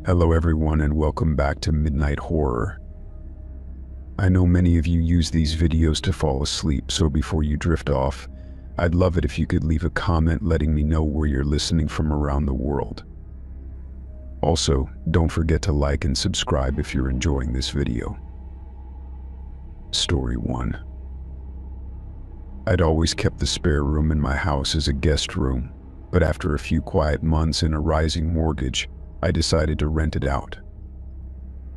Hello everyone and welcome back to Midnight Horror. I know many of you use these videos to fall asleep, so before you drift off, I'd love it if you could leave a comment letting me know where you're listening from around the world. Also, don't forget to like and subscribe if you're enjoying this video. Story 1. I'd always kept the spare room in my house as a guest room, but after a few quiet months and a rising mortgage, I decided to rent it out.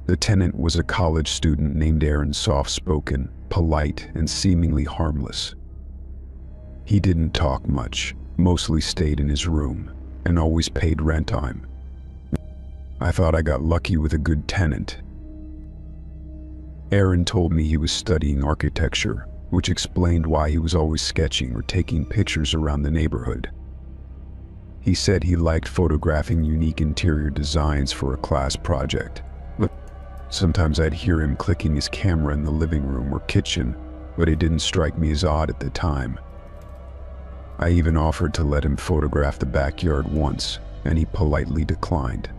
The tenant was a college student named Aaron, soft-spoken, polite, and seemingly harmless. He didn't talk much, mostly stayed in his room, and always paid rent time. I thought I got lucky with a good tenant. Aaron told me he was studying architecture, which explained why he was always sketching or taking pictures around the neighborhood. He said he liked photographing unique interior designs for a class project. Sometimes I'd hear him clicking his camera in the living room or kitchen, but it didn't strike me as odd at the time. I even offered to let him photograph the backyard once, and he politely declined.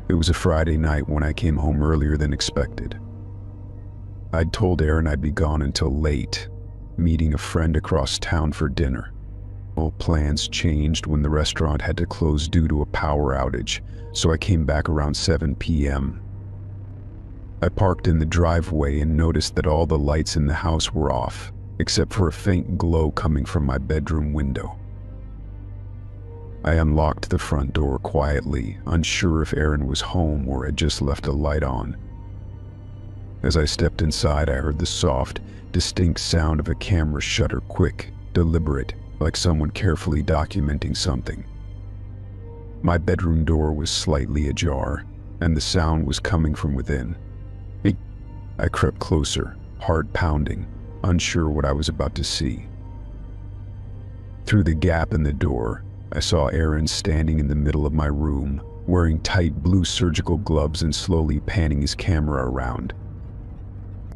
It was a Friday night when I came home earlier than expected. I'd told Aaron I'd be gone until late, meeting a friend across town for dinner. All plans changed when the restaurant had to close due to a power outage, so I came back around 7 p.m. I parked in the driveway and noticed that all the lights in the house were off, except for a faint glow coming from my bedroom window. I unlocked the front door quietly, unsure if Aaron was home or had just left a light on. As I stepped inside, I heard the soft, distinct sound of a camera shutter, quick, deliberate, like someone carefully documenting something. My bedroom door was slightly ajar, and the sound was coming from within. I crept closer, heart pounding, unsure what I was about to see. Through the gap in the door, I saw Aaron standing in the middle of my room, wearing tight blue surgical gloves and slowly panning his camera around.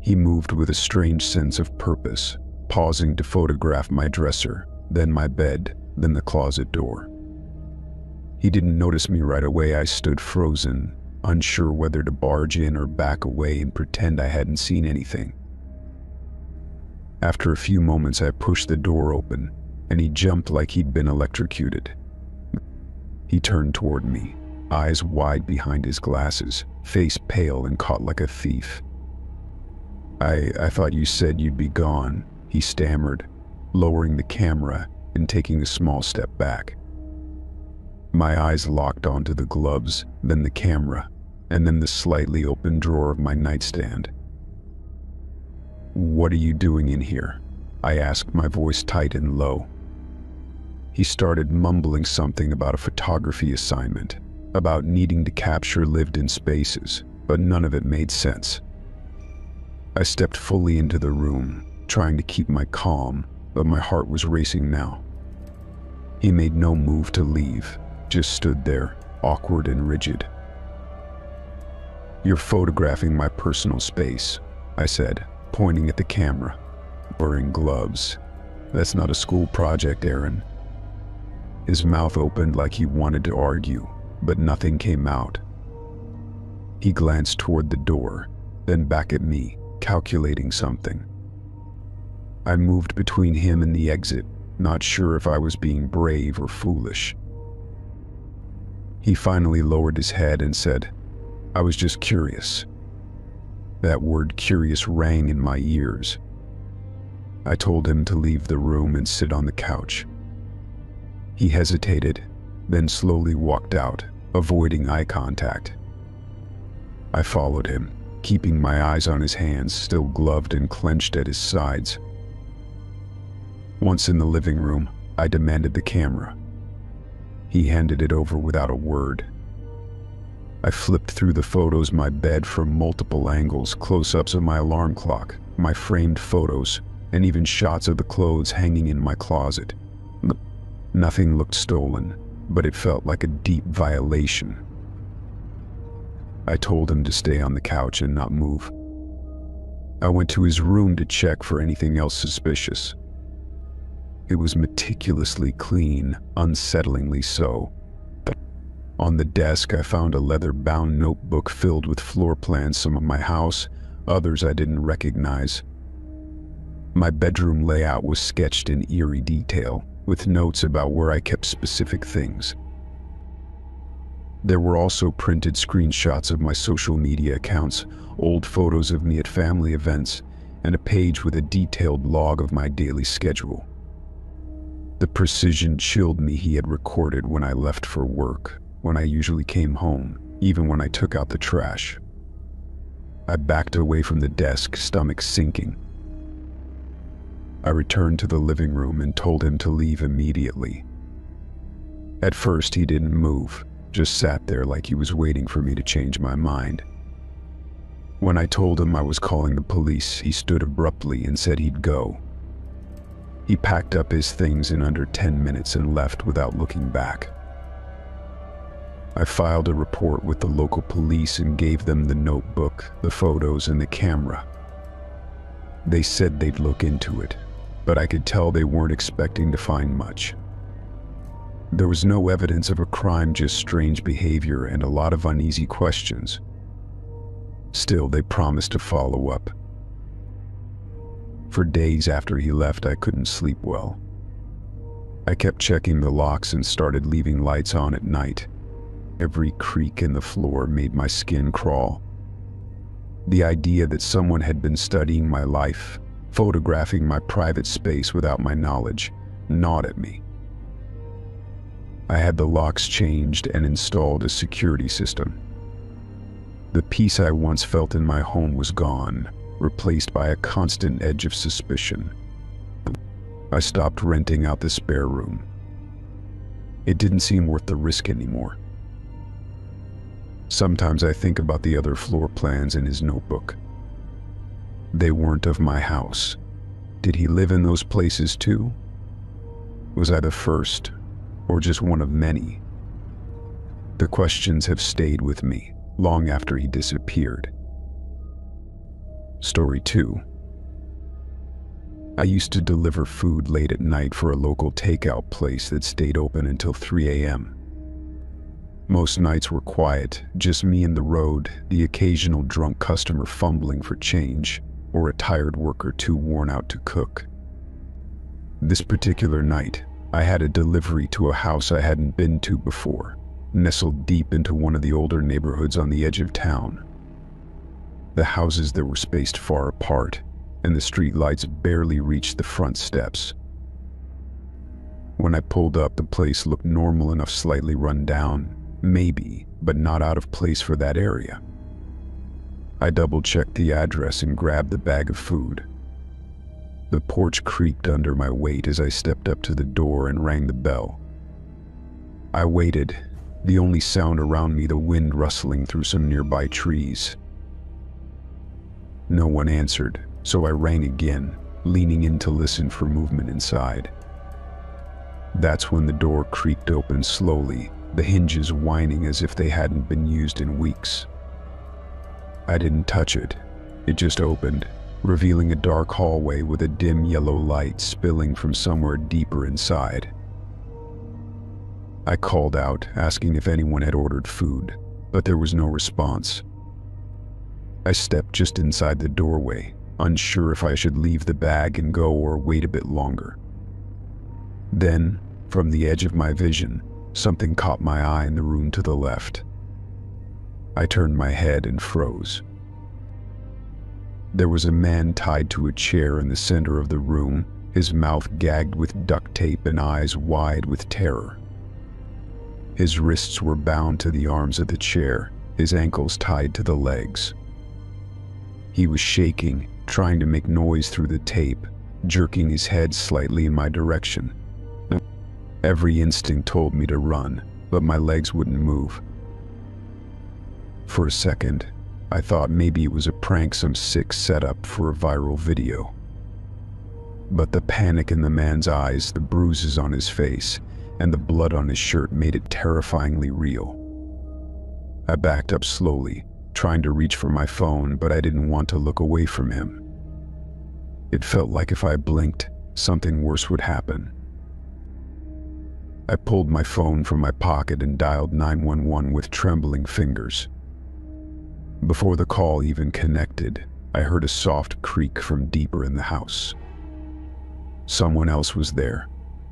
He moved with a strange sense of purpose, pausing to photograph my dresser, then my bed, then the closet door. He didn't notice me right away. I stood frozen, unsure whether to barge in or back away and pretend I hadn't seen anything. After a few moments, I pushed the door open, and he jumped like he'd been electrocuted. He turned toward me, eyes wide behind his glasses, face pale and caught like a thief. I thought you said you'd be gone," he stammered, lowering the camera and taking a small step back. My eyes locked onto the gloves, then the camera, and then the slightly open drawer of my nightstand. "What are you doing in here?" I asked, my voice tight and low. He started mumbling something about a photography assignment, about needing to capture lived-in spaces, but none of it made sense. I stepped fully into the room, trying to keep my calm, but my heart was racing now. He made no move to leave, just stood there, awkward and rigid. "You're photographing my personal space," I said, pointing at the camera. "Wearing gloves. That's not a school project, Aaron." His mouth opened like he wanted to argue, but nothing came out. He glanced toward the door, then back at me, calculating something. I moved between him and the exit, not sure if I was being brave or foolish. He finally lowered his head and said, "I was just curious." That word curious rang in my ears. I told him to leave the room and sit on the couch. He hesitated, then slowly walked out, avoiding eye contact. I followed him, keeping my eyes on his hands, still gloved and clenched at his sides. Once in the living room, I demanded the camera. He handed it over without a word. I flipped through the photos, my bed from multiple angles, close-ups of my alarm clock, my framed photos, and even shots of the clothes hanging in my closet. Nothing looked stolen, but it felt like a deep violation. I told him to stay on the couch and not move. I went to his room to check for anything else suspicious. It was meticulously clean, unsettlingly so. On the desk, I found a leather-bound notebook filled with floor plans, some of my house, others I didn't recognize. My bedroom layout was sketched in eerie detail, with notes about where I kept specific things. There were also printed screenshots of my social media accounts, old photos of me at family events, and a page with a detailed log of my daily schedule. The precision chilled me. He had recorded when I left for work, when I usually came home, even when I took out the trash. I backed away from the desk, stomach sinking. I returned to the living room and told him to leave immediately. At first, he didn't move, just sat there like he was waiting for me to change my mind. When I told him I was calling the police, he stood abruptly and said he'd go. He packed up his things in under 10 minutes and left without looking back. I filed a report with the local police and gave them the notebook, the photos, and the camera. They said they'd look into it, but I could tell they weren't expecting to find much. There was no evidence of a crime, just strange behavior and a lot of uneasy questions. Still, they promised to follow up. For days after he left, I couldn't sleep well. I kept checking the locks and started leaving lights on at night. Every creak in the floor made my skin crawl. The idea that someone had been studying my life, photographing my private space without my knowledge, gnawed at me. I had the locks changed and installed a security system. The peace I once felt in my home was gone, replaced by a constant edge of suspicion. I stopped renting out the spare room. It didn't seem worth the risk anymore. Sometimes I think about the other floor plans in his notebook. They weren't of my house. Did he live in those places too? Was I the first, or just one of many? The questions have stayed with me long after he disappeared. Story 2. I used to deliver food late at night for a local takeout place that stayed open until 3 a.m. Most nights were quiet, just me and the road, the occasional drunk customer fumbling for change, or a tired worker too worn out to cook. This particular night, I had a delivery to a house I hadn't been to before, nestled deep into one of the older neighborhoods on the edge of town. The houses there were spaced far apart, and the street lights barely reached the front steps. When I pulled up, the place looked normal enough, slightly run down, maybe, but not out of place for that area. I double-checked the address and grabbed the bag of food. The porch creaked under my weight as I stepped up to the door and rang the bell. I waited, the only sound around me the wind rustling through some nearby trees. No one answered, so I rang again, leaning in to listen for movement inside. That's when the door creaked open slowly, the hinges whining as if they hadn't been used in weeks. I didn't touch it. It just opened, revealing a dark hallway with a dim yellow light spilling from somewhere deeper inside. I called out, asking if anyone had ordered food, but there was no response. I stepped just inside the doorway, unsure if I should leave the bag and go or wait a bit longer. Then, from the edge of my vision, something caught my eye in the room to the left. I turned my head and froze. There was a man tied to a chair in the center of the room, his mouth gagged with duct tape and eyes wide with terror. His wrists were bound to the arms of the chair, his ankles tied to the legs. He was shaking, trying to make noise through the tape, jerking his head slightly in my direction. Every instinct told me to run, but my legs wouldn't move. For a second, I thought maybe it was a prank, some sick setup for a viral video. But the panic in the man's eyes, the bruises on his face, and the blood on his shirt made it terrifyingly real. I backed up slowly, trying to reach for my phone, but I didn't want to look away from him. It felt like if I blinked, something worse would happen. I pulled my phone from my pocket and dialed 911 with trembling fingers. Before the call even connected, I heard a soft creak from deeper in the house. Someone else was there.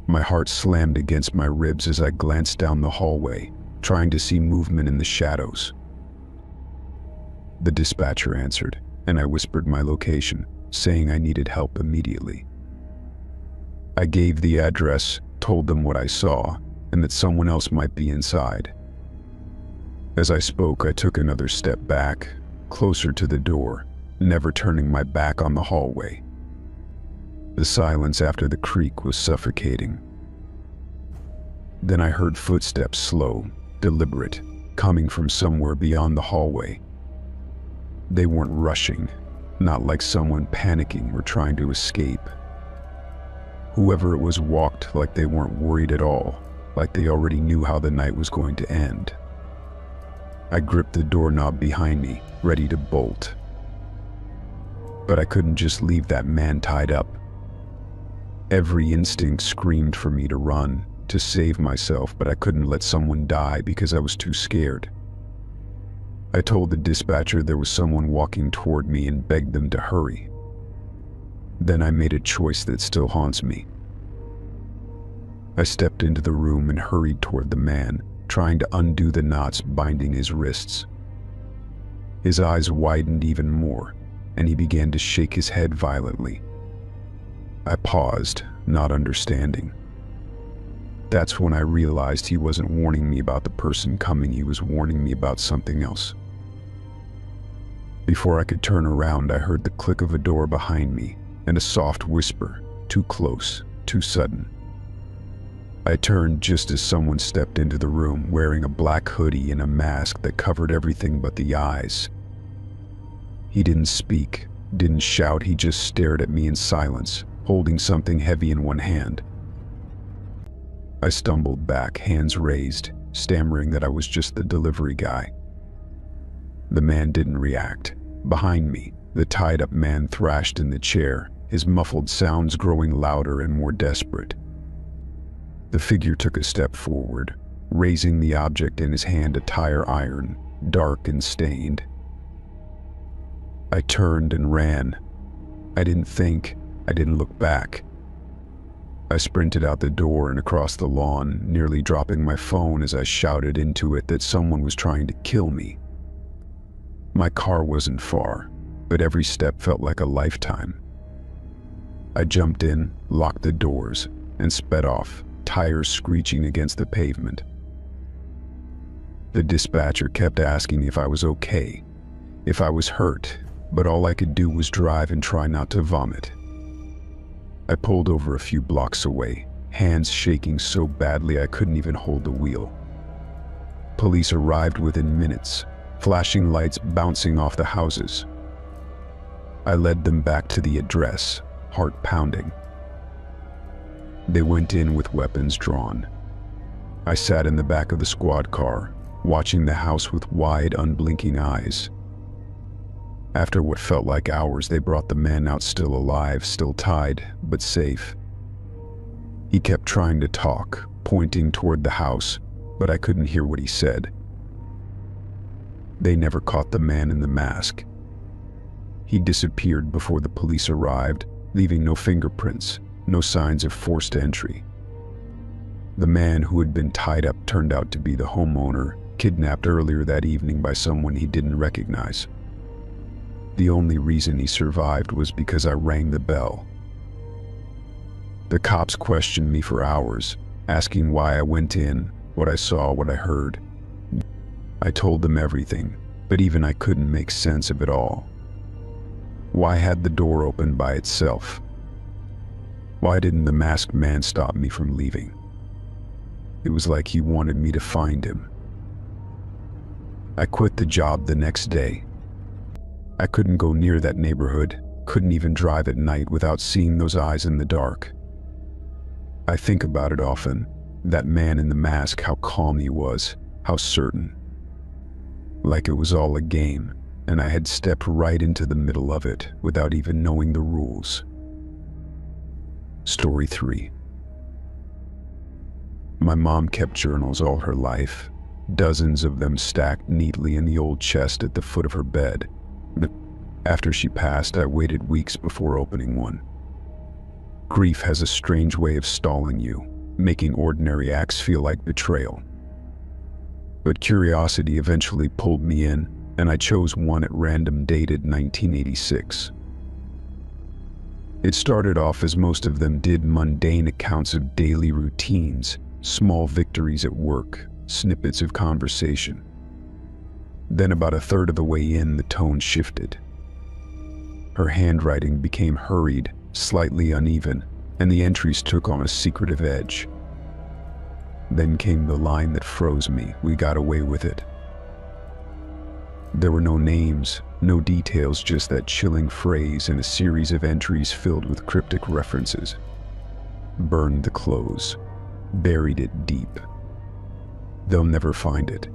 My heart slammed against my ribs as I glanced down the hallway, trying to see movement in the shadows. The dispatcher answered, and I whispered my location, saying I needed help immediately. I gave the address, told them what I saw, and that someone else might be inside. As I spoke, I took another step back, closer to the door, never turning my back on the hallway. The silence after the creak was suffocating. Then I heard footsteps, slow, deliberate, coming from somewhere beyond the hallway. They weren't rushing, not like someone panicking or trying to escape. Whoever it was walked like they weren't worried at all, like they already knew how the night was going to end. I gripped the doorknob behind me, ready to bolt. But I couldn't just leave that man tied up. Every instinct screamed for me to run, to save myself, but I couldn't let someone die because I was too scared. I told the dispatcher there was someone walking toward me and begged them to hurry. Then I made a choice that still haunts me. I stepped into the room and hurried toward the man, trying to undo the knots binding his wrists. His eyes widened even more, and he began to shake his head violently. I paused, not understanding. That's when I realized he wasn't warning me about the person coming, he was warning me about something else. Before I could turn around, I heard the click of a door behind me, and a soft whisper, too close, too sudden. I turned just as someone stepped into the room wearing a black hoodie and a mask that covered everything but the eyes. He didn't speak, didn't shout, he just stared at me in silence, holding something heavy in one hand. I stumbled back, hands raised, stammering that I was just the delivery guy. The man didn't react. Behind me, the tied-up man thrashed in the chair, his muffled sounds growing louder and more desperate. The figure took a step forward, raising the object in his hand, a tire iron, dark and stained. I turned and ran. I didn't think, I didn't look back. I sprinted out the door and across the lawn, nearly dropping my phone as I shouted into it that someone was trying to kill me. My car wasn't far, but every step felt like a lifetime. I jumped in, locked the doors, and sped off, tires screeching against the pavement. The dispatcher kept asking me if I was okay, if I was hurt, but all I could do was drive and try not to vomit. I pulled over a few blocks away, hands shaking so badly I couldn't even hold the wheel. Police arrived within minutes, flashing lights bouncing off the houses. I led them back to the address, heart pounding. They went in with weapons drawn. I sat in the back of the squad car, watching the house with wide, unblinking eyes. After what felt like hours, they brought the man out still alive, still tied, but safe. He kept trying to talk, pointing toward the house, but I couldn't hear what he said. They never caught the man in the mask. He disappeared before the police arrived, leaving no fingerprints, no signs of forced entry. The man who had been tied up turned out to be the homeowner, kidnapped earlier that evening by someone he didn't recognize. The only reason he survived was because I rang the bell. The cops questioned me for hours, asking why I went in, what I saw, what I heard. I told them everything, but even I couldn't make sense of it all. Why had the door open by itself? Why didn't the masked man stop me from leaving? It was like he wanted me to find him. I quit the job the next day. I couldn't go near that neighborhood, couldn't even drive at night without seeing those eyes in the dark. I think about it often, that man in the mask, how calm he was, how certain. Like it was all a game, and I had stepped right into the middle of it without even knowing the rules. Story 3. My mom kept journals all her life, dozens of them stacked neatly in the old chest at the foot of her bed. After she passed, I waited weeks before opening one. Grief has a strange way of stalling you, making ordinary acts feel like betrayal. But curiosity eventually pulled me in, and I chose one at random dated 1986. It started off as most of them did, mundane accounts of daily routines, small victories at work, snippets of conversation. Then about a third of the way in, the tone shifted. Her handwriting became hurried, slightly uneven, and the entries took on a secretive edge. Then came the line that froze me. "We got away with it." There were no names, no details, just that chilling phrase and a series of entries filled with cryptic references. Burned the clothes. Buried it deep. They'll never find it.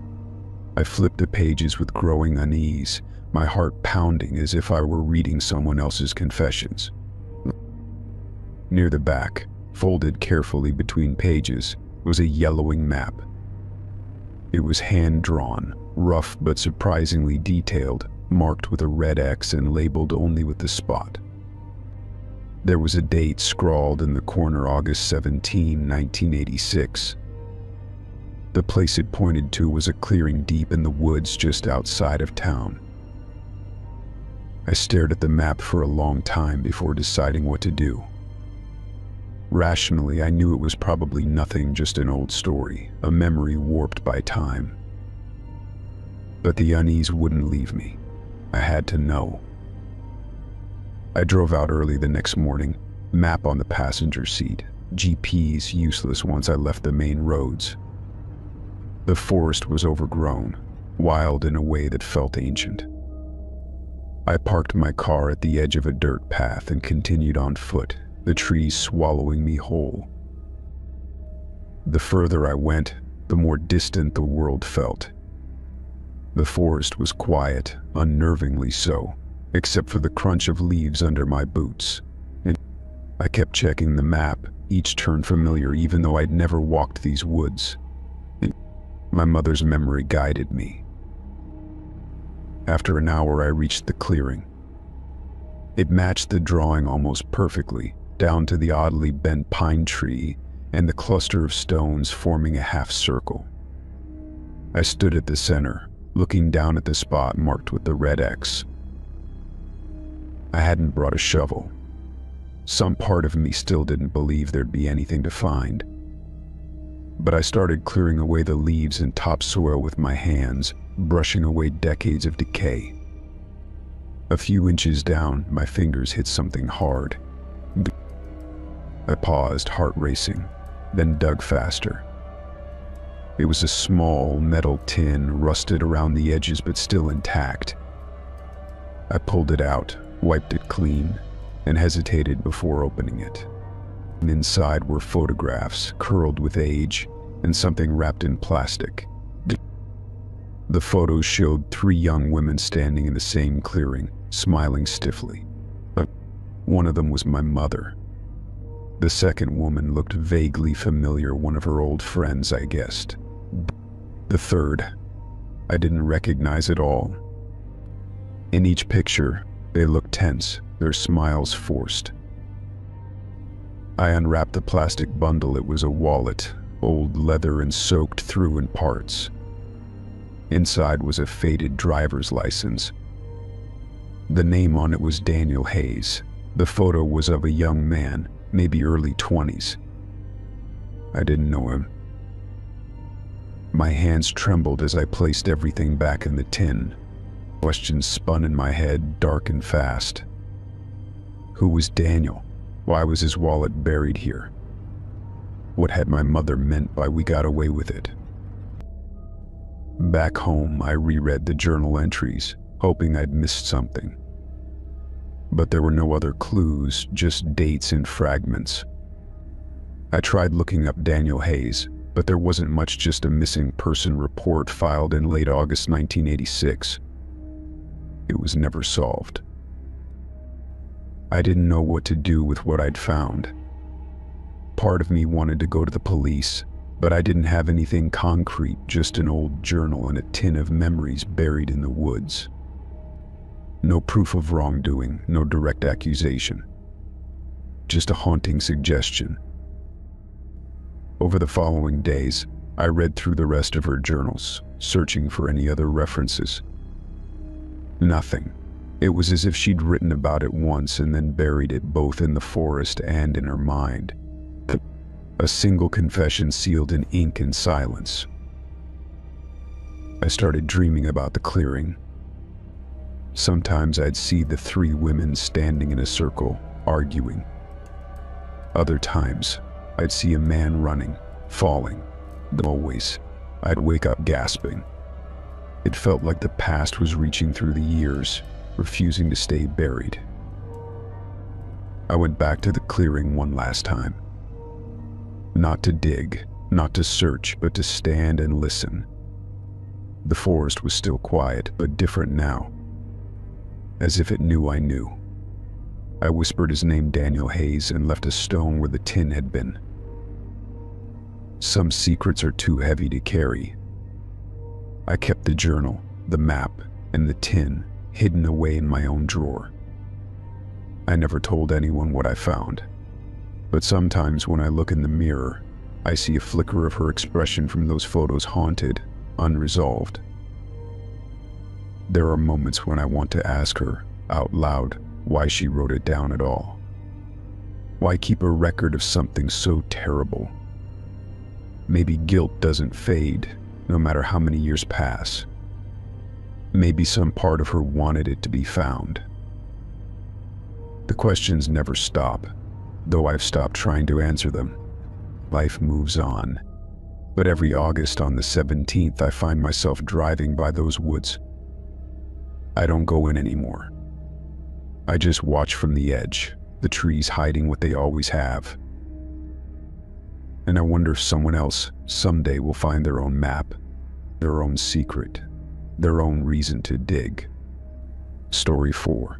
I flipped the pages with growing unease, my heart pounding as if I were reading someone else's confessions. Near the back, folded carefully between pages, was a yellowing map. It was hand-drawn, rough but surprisingly detailed, marked with a red X and labeled only with the spot. There was a date scrawled in the corner, August 17, 1986. The place it pointed to was a clearing deep in the woods just outside of town. I stared at the map for a long time before deciding what to do. Rationally, I knew it was probably nothing, just an old story, a memory warped by time. But the unease wouldn't leave me. I had to know. I drove out early the next morning, map on the passenger seat, GPS useless once I left the main roads. The forest was overgrown, wild in a way that felt ancient. I parked my car at the edge of a dirt path and continued on foot, the trees swallowing me whole. The further I went, the more distant the world felt. The forest was quiet, unnervingly so, except for the crunch of leaves under my boots. And I kept checking the map, each turn familiar even though I'd never walked these woods. My mother's memory guided me. After an hour, I reached the clearing. It matched the drawing almost perfectly, down to the oddly bent pine tree and the cluster of stones forming a half circle. I stood at the center, looking down at the spot marked with the red X. I hadn't brought a shovel. Some part of me still didn't believe there'd be anything to find. But I started clearing away the leaves and topsoil with my hands, brushing away decades of decay. A few inches down, my fingers hit something hard. I paused, heart racing, then dug faster. It was a small metal tin, rusted around the edges but still intact. I pulled it out, wiped it clean, and hesitated before opening it. And inside were photographs, curled with age, and something wrapped in plastic. The photos showed 3 young women standing in the same clearing, smiling stiffly. One of them was my mother. The second woman looked vaguely familiar, one of her old friends, I guessed. The third, I didn't recognize at all. In each picture, they looked tense, their smiles forced. I unwrapped the plastic bundle. It was a wallet, old leather and soaked through in parts. Inside was a faded driver's license. The name on it was Daniel Hayes. The photo was of a young man, maybe early 20s. I didn't know him. My hands trembled as I placed everything back in the tin. Questions spun in my head, dark and fast. Who was Daniel? Why was his wallet buried here? What had my mother meant by "we got away with it"? Back home, I reread the journal entries, hoping I'd missed something. But there were no other clues, just dates and fragments. I tried looking up Daniel Hayes, but there wasn't much, just a missing person report filed in late August 1986. It was never solved. I didn't know what to do with what I'd found. Part of me wanted to go to the police, But I didn't have anything concrete, just an old journal and a tin of memories buried in the woods. No proof of wrongdoing, no direct accusation. Just a haunting suggestion. Over the following days, I read through the rest of her journals, searching for any other references. Nothing. It was as if she'd written about it once and then buried it both in the forest and in her mind. A single confession sealed in ink and silence. I started dreaming about the clearing. Sometimes I'd see the three women standing in a circle, arguing. Other times, I'd see a man running, falling. Always, I'd wake up gasping. It felt like the past was reaching through the years, refusing to stay buried. I went back to the clearing one last time. Not to dig, not to search, but to stand and listen. The forest was still quiet, but different now. As if it knew I knew. I whispered his name, Daniel Hayes, and left a stone where the tin had been. Some secrets are too heavy to carry. I kept the journal, the map, and the tin hidden away in my own drawer. I never told anyone what I found, but sometimes when I look in the mirror, I see a flicker of her expression from those photos, haunted, unresolved. There are moments when I want to ask her, out loud, why she wrote it down at all. Why keep a record of something so terrible? Maybe guilt doesn't fade, no matter how many years pass. Maybe some part of her wanted it to be found. The questions never stop, though I've stopped trying to answer them. Life moves on. But every August on the 17th, I find myself driving by those woods. I don't go in anymore. I just watch from the edge, the trees hiding what they always have. And I wonder if someone else someday will find their own map, their own secret, their own reason to dig. Story 4.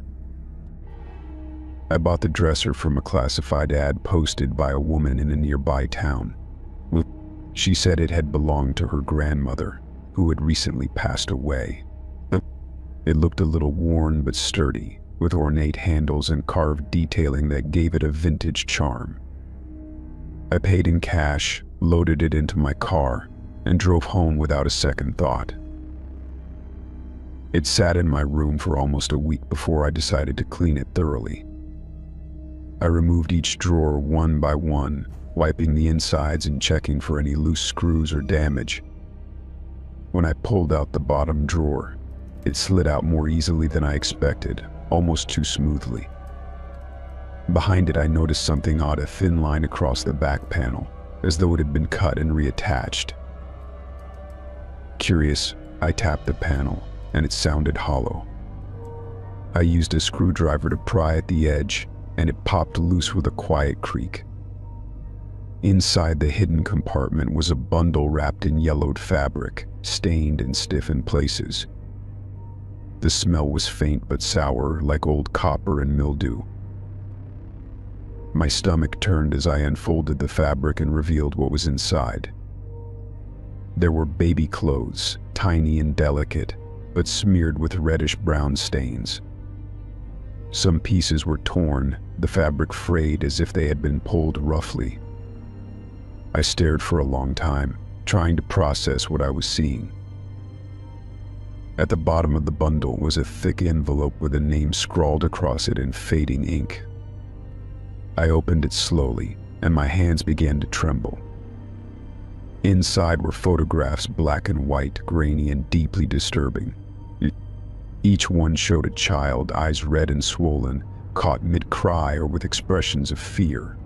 I bought the dresser from a classified ad posted by a woman in a nearby town. She said it had belonged to her grandmother, who had recently passed away. It looked a little worn but sturdy, with ornate handles and carved detailing that gave it a vintage charm. I paid in cash, loaded it into my car, and drove home without a second thought. It sat in my room for almost a week before I decided to clean it thoroughly. I removed each drawer one by one, wiping the insides and checking for any loose screws or damage. When I pulled out the bottom drawer, it slid out more easily than I expected, almost too smoothly. Behind it, I noticed something odd, a thin line across the back panel, as though it had been cut and reattached. Curious, I tapped the panel, and it sounded hollow. I used a screwdriver to pry at the edge, and it popped loose with a quiet creak. Inside the hidden compartment was a bundle wrapped in yellowed fabric, stained and stiff in places. The smell was faint but sour, like old copper and mildew. My stomach turned as I unfolded the fabric and revealed what was inside. There were baby clothes, tiny and delicate, but smeared with reddish-brown stains. Some pieces were torn, the fabric frayed as if they had been pulled roughly. I stared for a long time, trying to process what I was seeing. At the bottom of the bundle was a thick envelope with a name scrawled across it in fading ink. I opened it slowly, and my hands began to tremble. Inside were photographs, black and white, grainy and deeply disturbing. Each one showed a child, eyes red and swollen, caught mid-cry or with expressions of fear.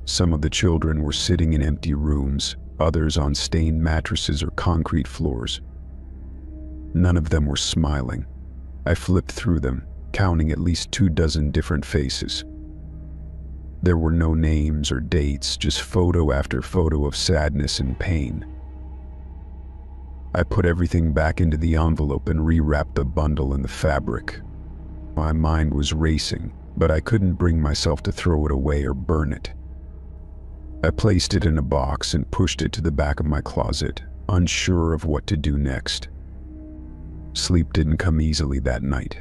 Some of the children were sitting in empty rooms, others on stained mattresses or concrete floors. None of them were smiling. I flipped through them, counting at least 24 different faces. There were no names or dates, just photo after photo of sadness and pain. I put everything back into the envelope and rewrapped the bundle in the fabric. My mind was racing, but I couldn't bring myself to throw it away or burn it. I placed it in a box and pushed it to the back of my closet, unsure of what to do next. Sleep didn't come easily that night.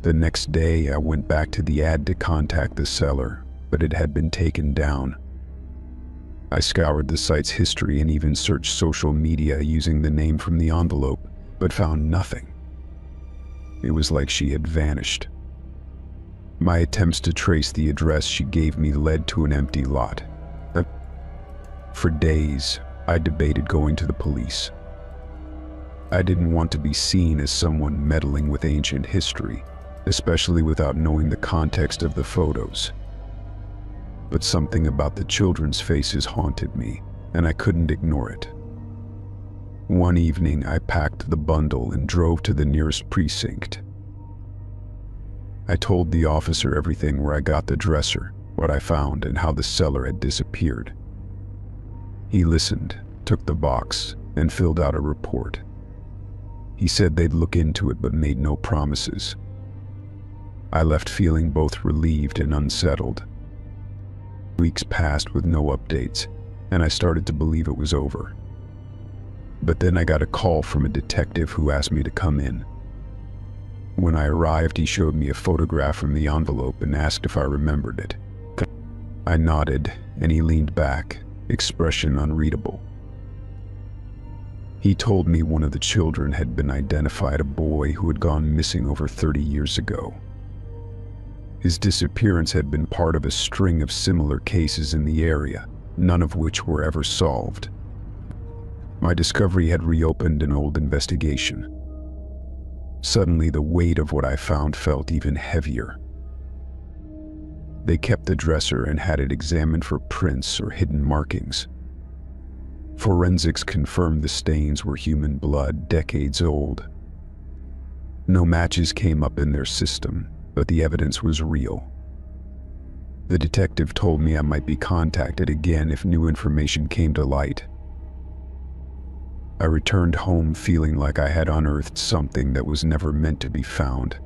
The next day, I went back to the ad to contact the seller, but it had been taken down. I scoured the site's history and even searched social media using the name from the envelope, but found nothing. It was like she had vanished. My attempts to trace the address she gave me led to an empty lot. For days, I debated going to the police. I didn't want to be seen as someone meddling with ancient history, especially without knowing the context of the photos. But something about the children's faces haunted me, and I couldn't ignore it. One evening, I packed the bundle and drove to the nearest precinct. I told the officer everything: where I got the dresser, what I found, and how the seller had disappeared. He listened, took the box, and filled out a report. He said they'd look into it but made no promises. I left feeling both relieved and unsettled. Weeks passed with no updates, and I started to believe it was over. But then I got a call from a detective who asked me to come in. When I arrived, he showed me a photograph from the envelope and asked if I remembered it. I nodded, and he leaned back, expression unreadable. He told me one of the children had been identified, a boy who had gone missing over 30 years ago. His disappearance had been part of a string of similar cases in the area, none of which were ever solved. My discovery had reopened an old investigation. Suddenly, the weight of what I found felt even heavier. They kept the dresser and had it examined for prints or hidden markings. Forensics confirmed the stains were human blood, decades old. No matches came up in their system, but the evidence was real. The detective told me I might be contacted again if new information came to light. I returned home feeling like I had unearthed something that was never meant to be found.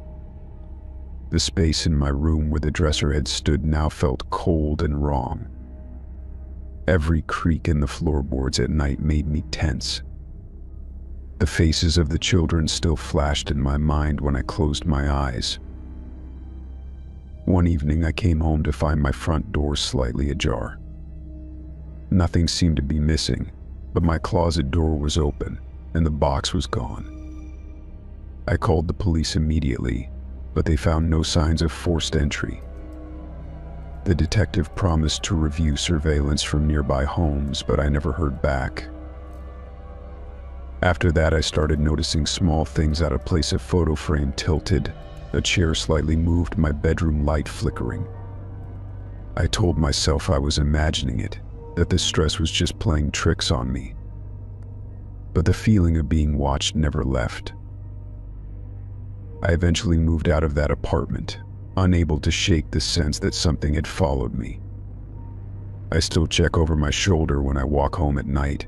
The space in my room where the dresser had stood now felt cold and wrong. Every creak in the floorboards at night made me tense. The faces of the children still flashed in my mind when I closed my eyes. One evening, I came home to find my front door slightly ajar. Nothing seemed to be missing, but my closet door was open, and the box was gone. I called the police immediately, but they found no signs of forced entry. The detective promised to review surveillance from nearby homes, but I never heard back. After that, I started noticing small things: out of place, a photo frame tilted, a chair slightly moved, my bedroom light flickering. I told myself I was imagining it, that the stress was just playing tricks on me. But the feeling of being watched never left. I eventually moved out of that apartment, unable to shake the sense that something had followed me. I still check over my shoulder when I walk home at night.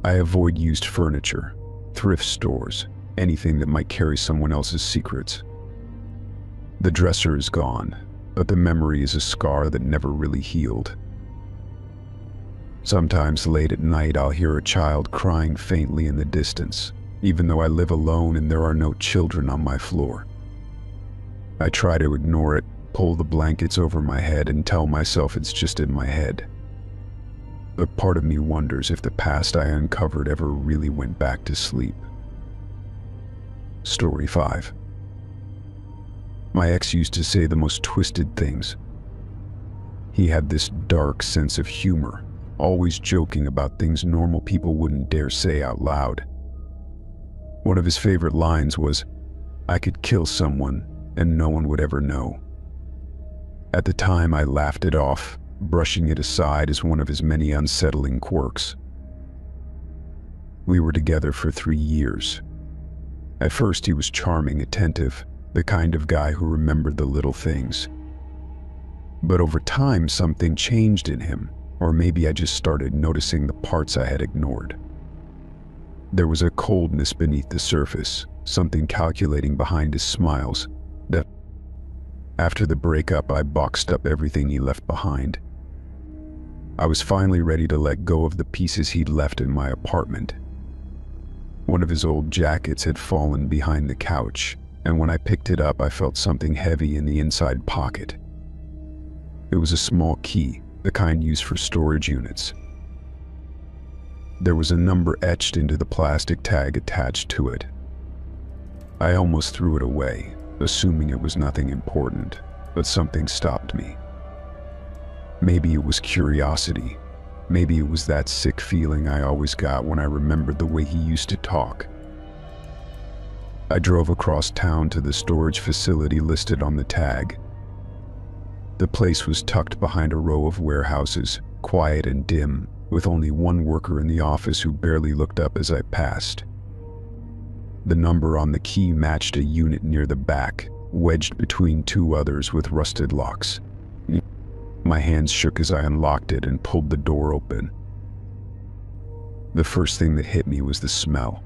I avoid used furniture, thrift stores, anything that might carry someone else's secrets. The dresser is gone, but the memory is a scar that never really healed. Sometimes late at night, I'll hear a child crying faintly in the distance, even though I live alone and there are no children on my floor. I try to ignore it, pull the blankets over my head, and tell myself it's just in my head. But part of me wonders if the past I uncovered ever really went back to sleep. Story 5. My ex used to say the most twisted things. He had this dark sense of humor, always joking about things normal people wouldn't dare say out loud. One of his favorite lines was, "I could kill someone and no one would ever know." At the time, I laughed it off, brushing it aside as one of his many unsettling quirks. We were together for 3 years. At first, he was charming, attentive, the kind of guy who remembered the little things. But over time, something changed in him, or maybe I just started noticing the parts I had ignored. There was a coldness beneath the surface, something calculating behind his smiles. After the breakup, I boxed up everything he left behind. I was finally ready to let go of the pieces he'd left in my apartment. One of his old jackets had fallen behind the couch, and when I picked it up, I felt something heavy in the inside pocket. It was a small key, the kind used for storage units. There was a number etched into the plastic tag attached to it. I almost threw it away, assuming it was nothing important, but something stopped me. Maybe it was curiosity. Maybe it was that sick feeling I always got when I remembered the way he used to talk. I drove across town to the storage facility listed on the tag. The place was tucked behind a row of warehouses, quiet and dim, with only one worker in the office who barely looked up as I passed. The number on the key matched a unit near the back, wedged between two others with rusted locks. My hands shook as I unlocked it and pulled the door open. The first thing that hit me was the smell.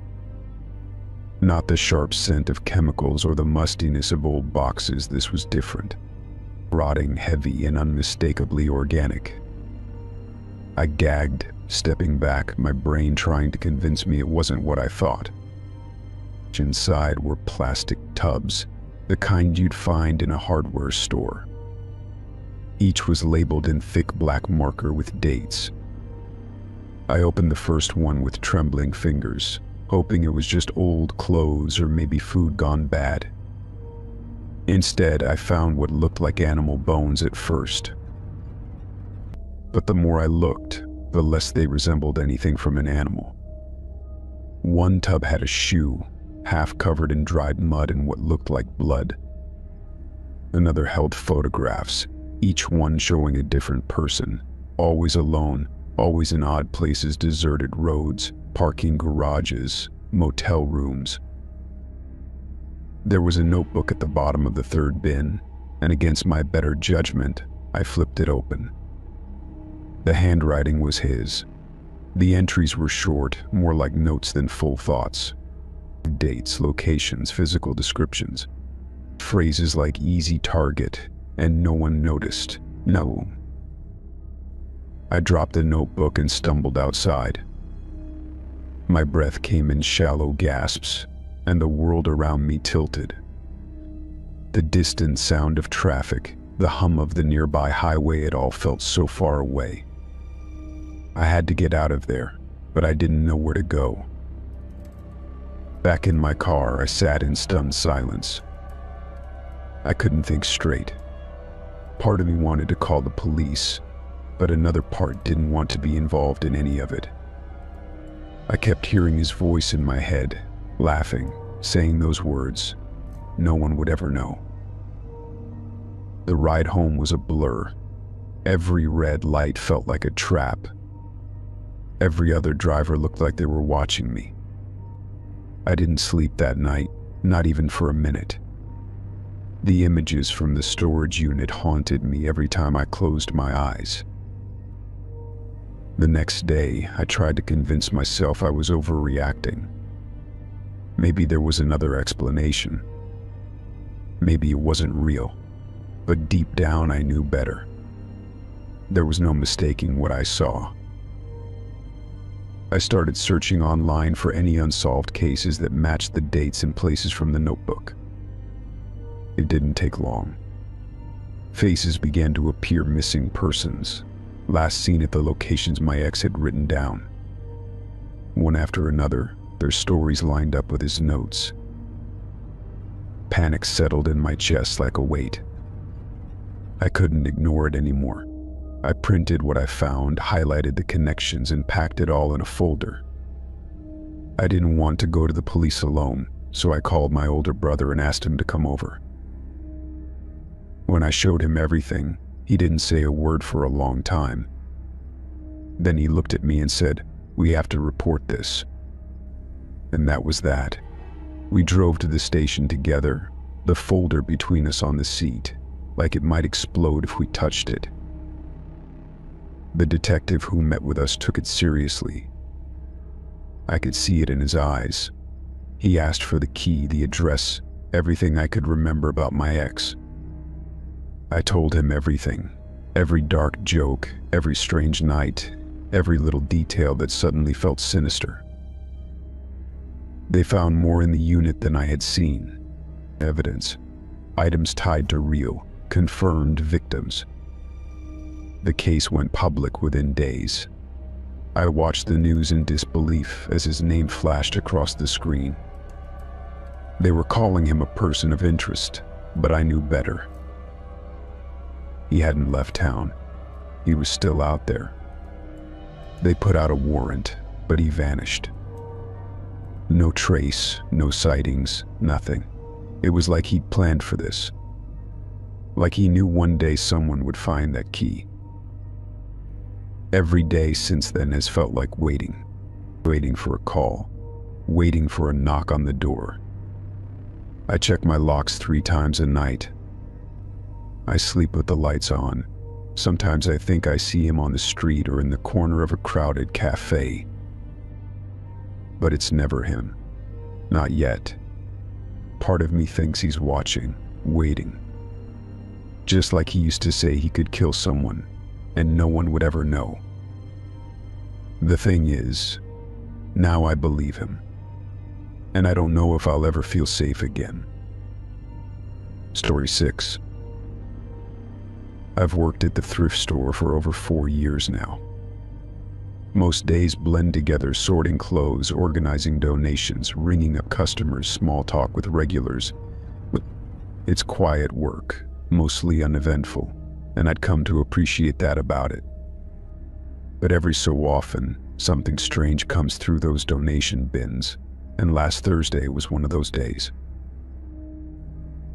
Not the sharp scent of chemicals or the mustiness of old boxes. This was different. Rotting, heavy, and unmistakably organic. I gagged, stepping back, my brain trying to convince me it wasn't what I thought. Inside were plastic tubs, the kind you'd find in a hardware store. Each was labeled in thick black marker with dates. I opened the first one with trembling fingers, hoping it was just old clothes or maybe food gone bad. Instead, I found what looked like animal bones at first. But the more I looked, the less they resembled anything from an animal. One tub had a shoe, half covered in dried mud and what looked like blood. Another held photographs, each one showing a different person, always alone, always in odd places, deserted roads, parking garages, motel rooms. There was a notebook at the bottom of the third bin, and against my better judgment, I flipped it open. The handwriting was his. The entries were short, more like notes than full thoughts. Dates, locations, physical descriptions. Phrases like easy target, and no one noticed. No. I dropped the notebook and stumbled outside. My breath came in shallow gasps, and the world around me tilted. The distant sound of traffic, the hum of the nearby highway, it all felt so far away. I had to get out of there, but I didn't know where to go. Back in my car, I sat in stunned silence. I couldn't think straight. Part of me wanted to call the police, but another part didn't want to be involved in any of it. I kept hearing his voice in my head, laughing, saying those words. No one would ever know. The ride home was a blur. Every red light felt like a trap. Every other driver looked like they were watching me. I didn't sleep that night, not even for a minute. The images from the storage unit haunted me every time I closed my eyes. The next day, I tried to convince myself I was overreacting. Maybe there was another explanation. Maybe it wasn't real, but deep down I knew better. There was no mistaking what I saw. I started searching online for any unsolved cases that matched the dates and places from the notebook. It didn't take long. Faces began to appear: missing persons, last seen at the locations my ex had written down. One after another, their stories lined up with his notes. Panic settled in my chest like a weight. I couldn't ignore it anymore. I printed what I found, highlighted the connections, and packed it all in a folder. I didn't want to go to the police alone, so I called my older brother and asked him to come over. When I showed him everything, he didn't say a word for a long time. Then he looked at me and said, "We have to report this." And that was that. We drove to the station together, the folder between us on the seat, like it might explode if we touched it. The detective who met with us took it seriously. I could see it in his eyes. He asked for the key, the address, everything I could remember about my ex. I told him everything, every dark joke, every strange night, every little detail that suddenly felt sinister. They found more in the unit than I had seen. Evidence, items tied to real, confirmed victims. The case went public within days. I watched the news in disbelief as his name flashed across the screen. They were calling him a person of interest, but I knew better. He hadn't left town. He was still out there. They put out a warrant, but he vanished. No trace, no sightings, nothing. It was like he'd planned for this. Like he knew one day someone would find that key. Every day since then has felt like waiting. Waiting for a call. Waiting for a knock on the door. I check my locks 3 times a night. I sleep with the lights on. Sometimes I think I see him on the street or in the corner of a crowded cafe. But it's never him. Not yet. Part of me thinks he's watching, waiting. Just like he used to say he could kill someone, and no one would ever know. The thing is, now I believe him. And I don't know if I'll ever feel safe again. Story 6. I've worked at the thrift store for over 4 years now. Most days blend together sorting clothes, organizing donations, ringing up customers, small talk with regulars. It's quiet work, mostly uneventful, and I'd come to appreciate that about it. But every so often, something strange comes through those donation bins, and last Thursday was one of those days.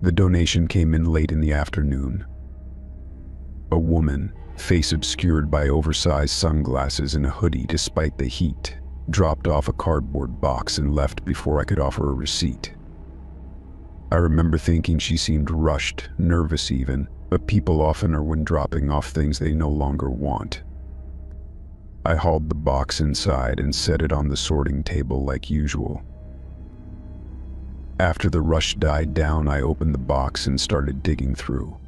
The donation came in late in the afternoon. A woman, face obscured by oversized sunglasses and a hoodie despite the heat, dropped off a cardboard box and left before I could offer a receipt. I remember thinking she seemed rushed, nervous even, but people often are when dropping off things they no longer want. I hauled the box inside and set it on the sorting table like usual. After the rush died down, I opened the box and started digging through.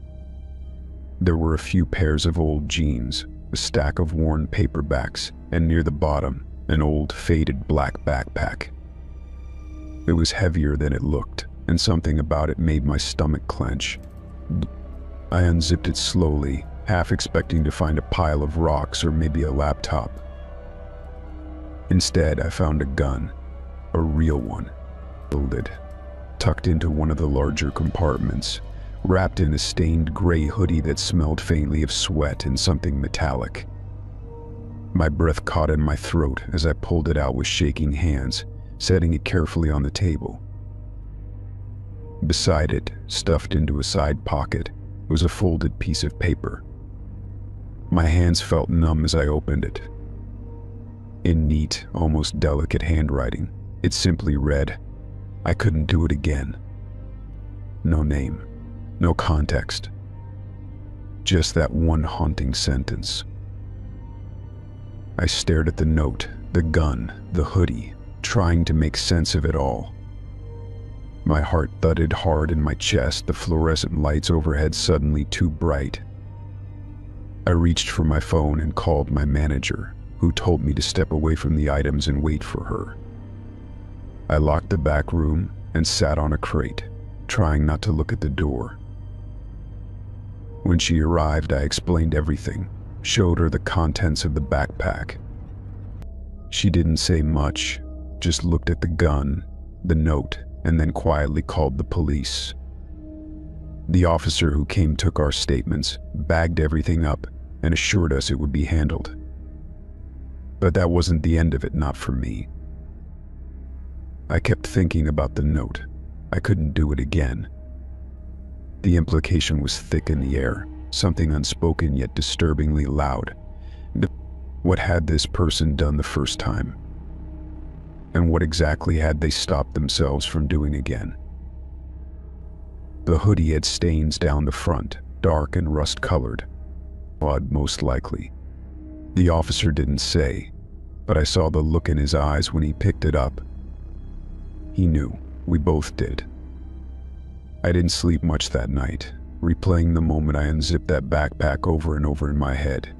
There were a few pairs of old jeans, a stack of worn paperbacks, and near the bottom, an old, faded black backpack. It was heavier than it looked, and something about it made my stomach clench. I unzipped it slowly, half expecting to find a pile of rocks or maybe a laptop. Instead, I found a gun, a real one, folded, tucked into one of the larger compartments, wrapped in a stained gray hoodie that smelled faintly of sweat and something metallic. My breath caught in my throat as I pulled it out with shaking hands, setting it carefully on the table. Beside it, stuffed into a side pocket, was a folded piece of paper. My hands felt numb as I opened it. In neat, almost delicate handwriting, it simply read, "I couldn't do it again." No name. No context. Just that one haunting sentence. I stared at the note, the gun, the hoodie, trying to make sense of it all. My heart thudded hard in my chest, the fluorescent lights overhead suddenly too bright. I reached for my phone and called my manager, who told me to step away from the items and wait for her. I locked the back room and sat on a crate, trying not to look at the door. When she arrived, I explained everything, showed her the contents of the backpack. She didn't say much, just looked at the gun, the note, and then quietly called the police. The officer who came took our statements, bagged everything up, and assured us it would be handled. But that wasn't the end of it, not for me. I kept thinking about the note. I couldn't do it again. The implication was thick in the air, something unspoken yet disturbingly loud. What had this person done the first time? And what exactly had they stopped themselves from doing again? The hoodie had stains down the front, dark and rust-colored. Blood, most likely. The officer didn't say, but I saw the look in his eyes when he picked it up. He knew. We both did. I didn't sleep much that night, replaying the moment I unzipped that backpack over and over in my head.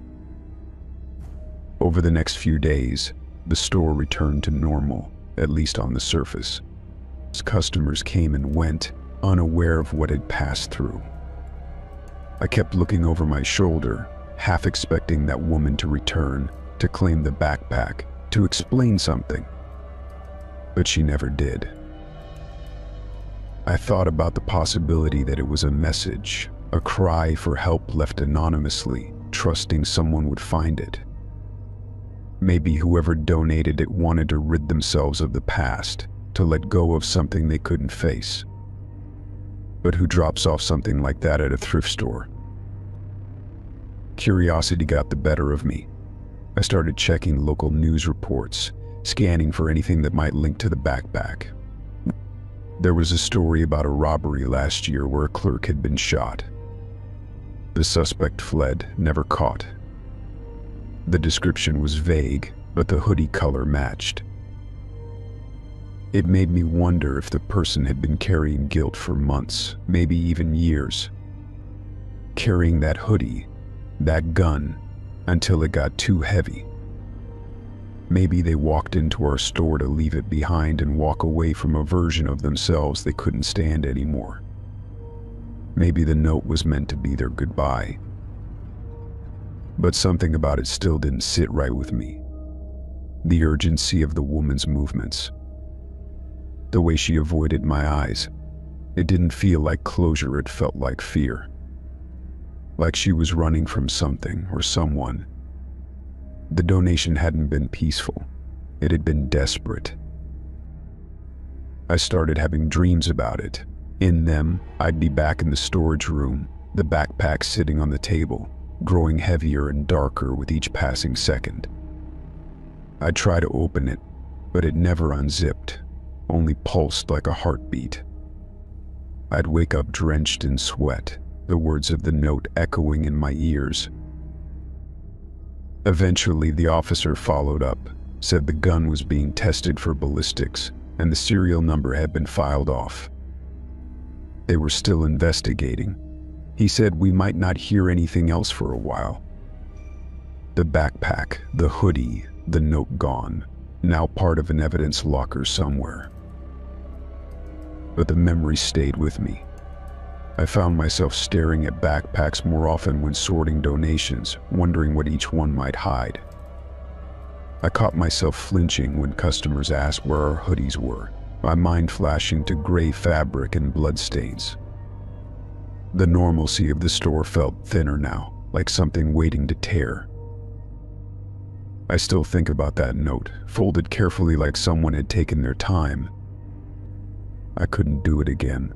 Over the next few days, the store returned to normal, at least on the surface. Customers came and went, unaware of what had passed through. I kept looking over my shoulder, half expecting that woman to return, to claim the backpack, to explain something. But she never did. I thought about the possibility that it was a message, a cry for help left anonymously, trusting someone would find it. Maybe whoever donated it wanted to rid themselves of the past, to let go of something they couldn't face. But who drops off something like that at a thrift store? Curiosity got the better of me. I started checking local news reports, scanning for anything that might link to the backpack. There was a story about a robbery last year where a clerk had been shot. The suspect fled, never caught. The description was vague, but the hoodie color matched. It made me wonder if the person had been carrying guilt for months, maybe even years. Carrying that hoodie, that gun, until it got too heavy. Maybe they walked into our store to leave it behind and walk away from a version of themselves they couldn't stand anymore. Maybe the note was meant to be their goodbye. But something about it still didn't sit right with me. The urgency of the woman's movements. The way she avoided my eyes. It didn't feel like closure, it felt like fear. Like she was running from something or someone. The donation hadn't been peaceful. It had been desperate. I started having dreams about it. In them, I'd be back in the storage room, the backpack sitting on the table, growing heavier and darker with each passing second. I'd try to open it, but it never unzipped, only pulsed like a heartbeat. I'd wake up drenched in sweat, the words of the note echoing in my ears. Eventually, the officer followed up, said the gun was being tested for ballistics, and the serial number had been filed off. They were still investigating. He said we might not hear anything else for a while. The backpack, the hoodie, the note gone, now part of an evidence locker somewhere. But the memory stayed with me. I found myself staring at backpacks more often when sorting donations, wondering what each one might hide. I caught myself flinching when customers asked where our hoodies were, my mind flashing to gray fabric and bloodstains. The normalcy of the store felt thinner now, like something waiting to tear. I still think about that note, folded carefully like someone had taken their time. I couldn't do it again.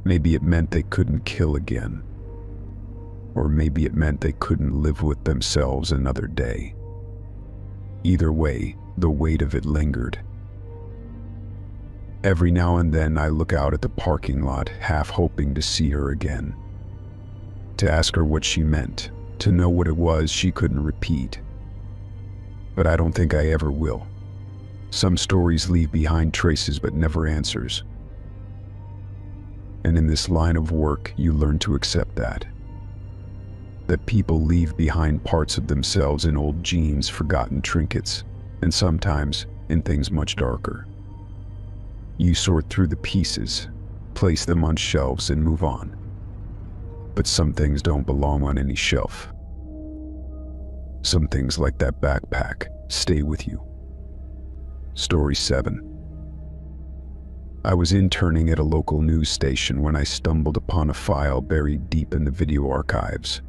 Maybe it meant they couldn't kill again. Or maybe it meant they couldn't live with themselves another day. Either way, the weight of it lingered. Every now and then I look out at the parking lot, half hoping to see her again. To ask her what she meant, to know what it was she couldn't repeat. But I don't think I ever will. Some stories leave behind traces but never answers. And in this line of work, you learn to accept that. That people leave behind parts of themselves in old jeans, forgotten trinkets, and sometimes in things much darker. You sort through the pieces, place them on shelves, and move on. But some things don't belong on any shelf. Some things, like that backpack, stay with you. Story 7. I was interning at a local news station when I stumbled upon a file buried deep in the video archives.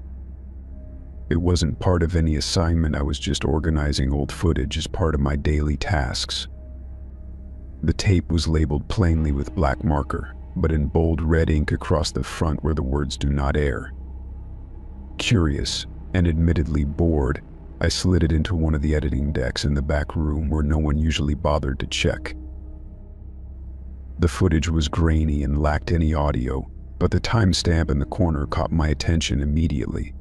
It wasn't part of any assignment, I was just organizing old footage as part of my daily tasks. The tape was labeled plainly with black marker, but in bold red ink across the front where the words "do not air." Curious, and admittedly bored, I slid it into one of the editing decks in the back room where no one usually bothered to check. The footage was grainy and lacked any audio, but the timestamp in the corner caught my attention immediately.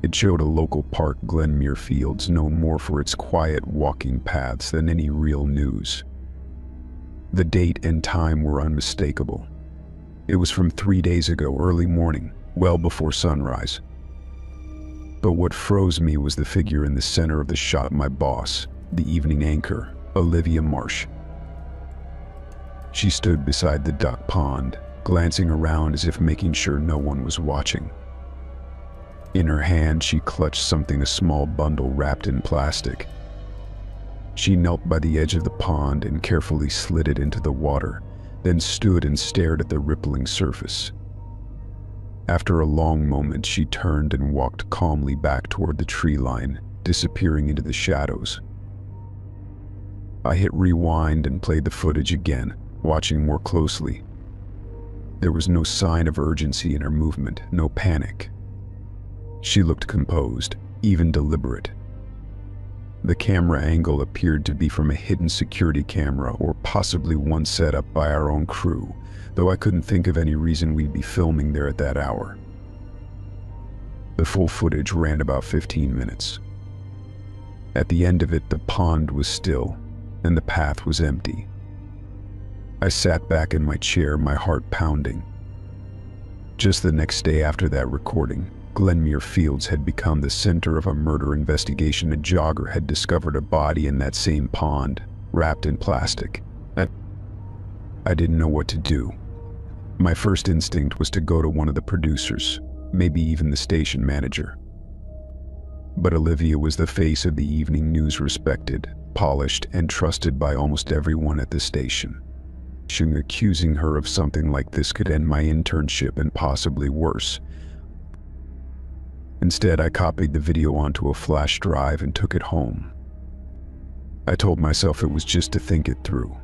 It showed a local park, Glenmere Fields, known more for its quiet walking paths than any real news. The date and time were unmistakable. It was from 3 days ago, early morning, well before sunrise. But what froze me was the figure in the center of the shot, my boss, the evening anchor, Olivia Marsh. She stood beside the duck pond, glancing around as if making sure no one was watching. In her hand, she clutched something, a small bundle wrapped in plastic. She knelt by the edge of the pond and carefully slid it into the water, then stood and stared at the rippling surface. After a long moment, she turned and walked calmly back toward the tree line, disappearing into the shadows. I hit rewind and played the footage again, watching more closely. There was no sign of urgency in her movement, no panic. She looked composed, even deliberate. The camera angle appeared to be from a hidden security camera, or possibly one set up by our own crew, though I couldn't think of any reason we'd be filming there at that hour. The full footage ran about 15 minutes. At the end of it, the pond was still, and the path was empty. I sat back in my chair, my heart pounding. Just the next day after that recording, Glenmuir Fields had become the center of a murder investigation. A jogger had discovered a body in that same pond, wrapped in plastic. I didn't know what to do. My first instinct was to go to one of the producers, maybe even the station manager. But Olivia was the face of the evening news, respected, polished, and trusted by almost everyone at the station. Accusing her of something like this could end my internship and possibly worse. Instead, I copied the video onto a flash drive and took it home. I told myself it was just to think it through,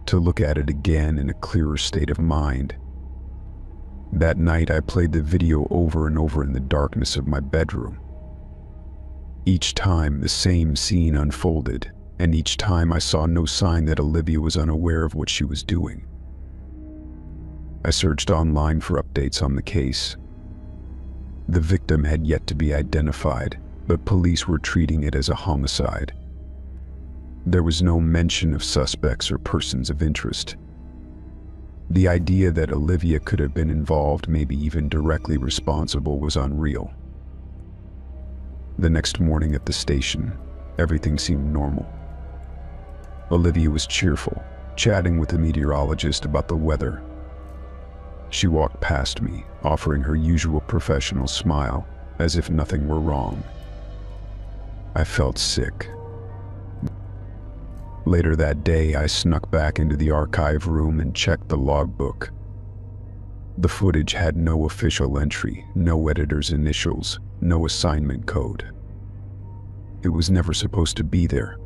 to look at it again in a clearer state of mind. That night, I played the video over and over in the darkness of my bedroom. Each time, the same scene unfolded, and each time I saw no sign that Olivia was unaware of what she was doing. I searched online for updates on the case. The victim had yet to be identified, but police were treating it as a homicide. There was no mention of suspects or persons of interest. The idea that Olivia could have been involved, maybe even directly responsible, was unreal. The next morning at the station, everything seemed normal. Olivia was cheerful, chatting with the meteorologist about the weather. She walked past me, offering her usual professional smile, as if nothing were wrong. I felt sick. Later that day, I snuck back into the archive room and checked the logbook. The footage had no official entry, no editor's initials, no assignment code. It was never supposed to be there.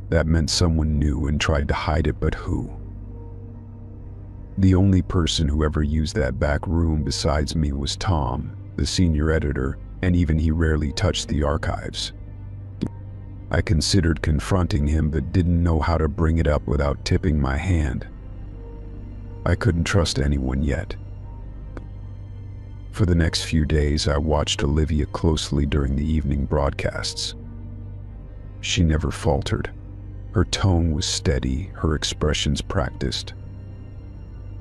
That meant someone knew and tried to hide it, but who? The only person who ever used that back room besides me was Tom, the senior editor, and even he rarely touched the archives. I considered confronting him, but didn't know how to bring it up without tipping my hand. I couldn't trust anyone yet. For the next few days, I watched Olivia closely during the evening broadcasts. She never faltered. Her tone was steady, her expressions practiced.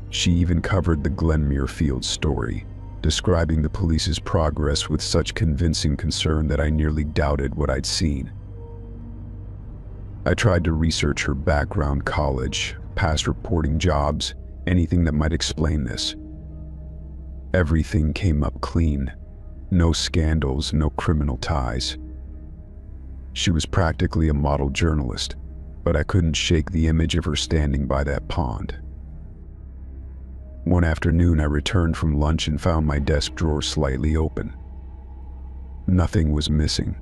She even covered the Glenmuir Fields story, describing the police's progress with such convincing concern that I nearly doubted what I'd seen. I tried to research her background, college, past reporting jobs, anything that might explain this. Everything came up clean. No scandals, no criminal ties. She was practically a model journalist, but I couldn't shake the image of her standing by that pond. One afternoon, I returned from lunch and found my desk drawer slightly open. Nothing was missing,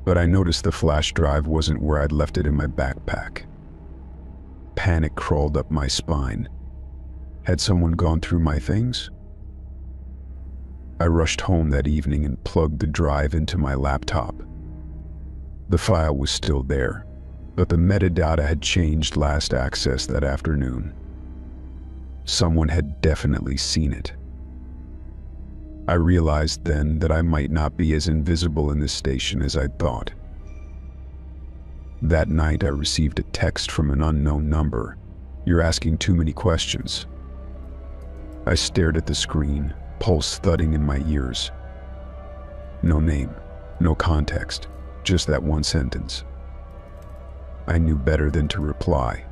but I noticed the flash drive wasn't where I'd left it in my backpack. Panic crawled up my spine. Had someone gone through my things? I rushed home that evening and plugged the drive into my laptop. The file was still there, but the metadata had changed last accessed that afternoon. Someone had definitely seen it. I realized then that I might not be as invisible in this station as I'd thought. That night, I received a text from an unknown number. "You're asking too many questions." I stared at the screen, pulse thudding in my ears. No name, no context, just that one sentence. I knew better than to reply.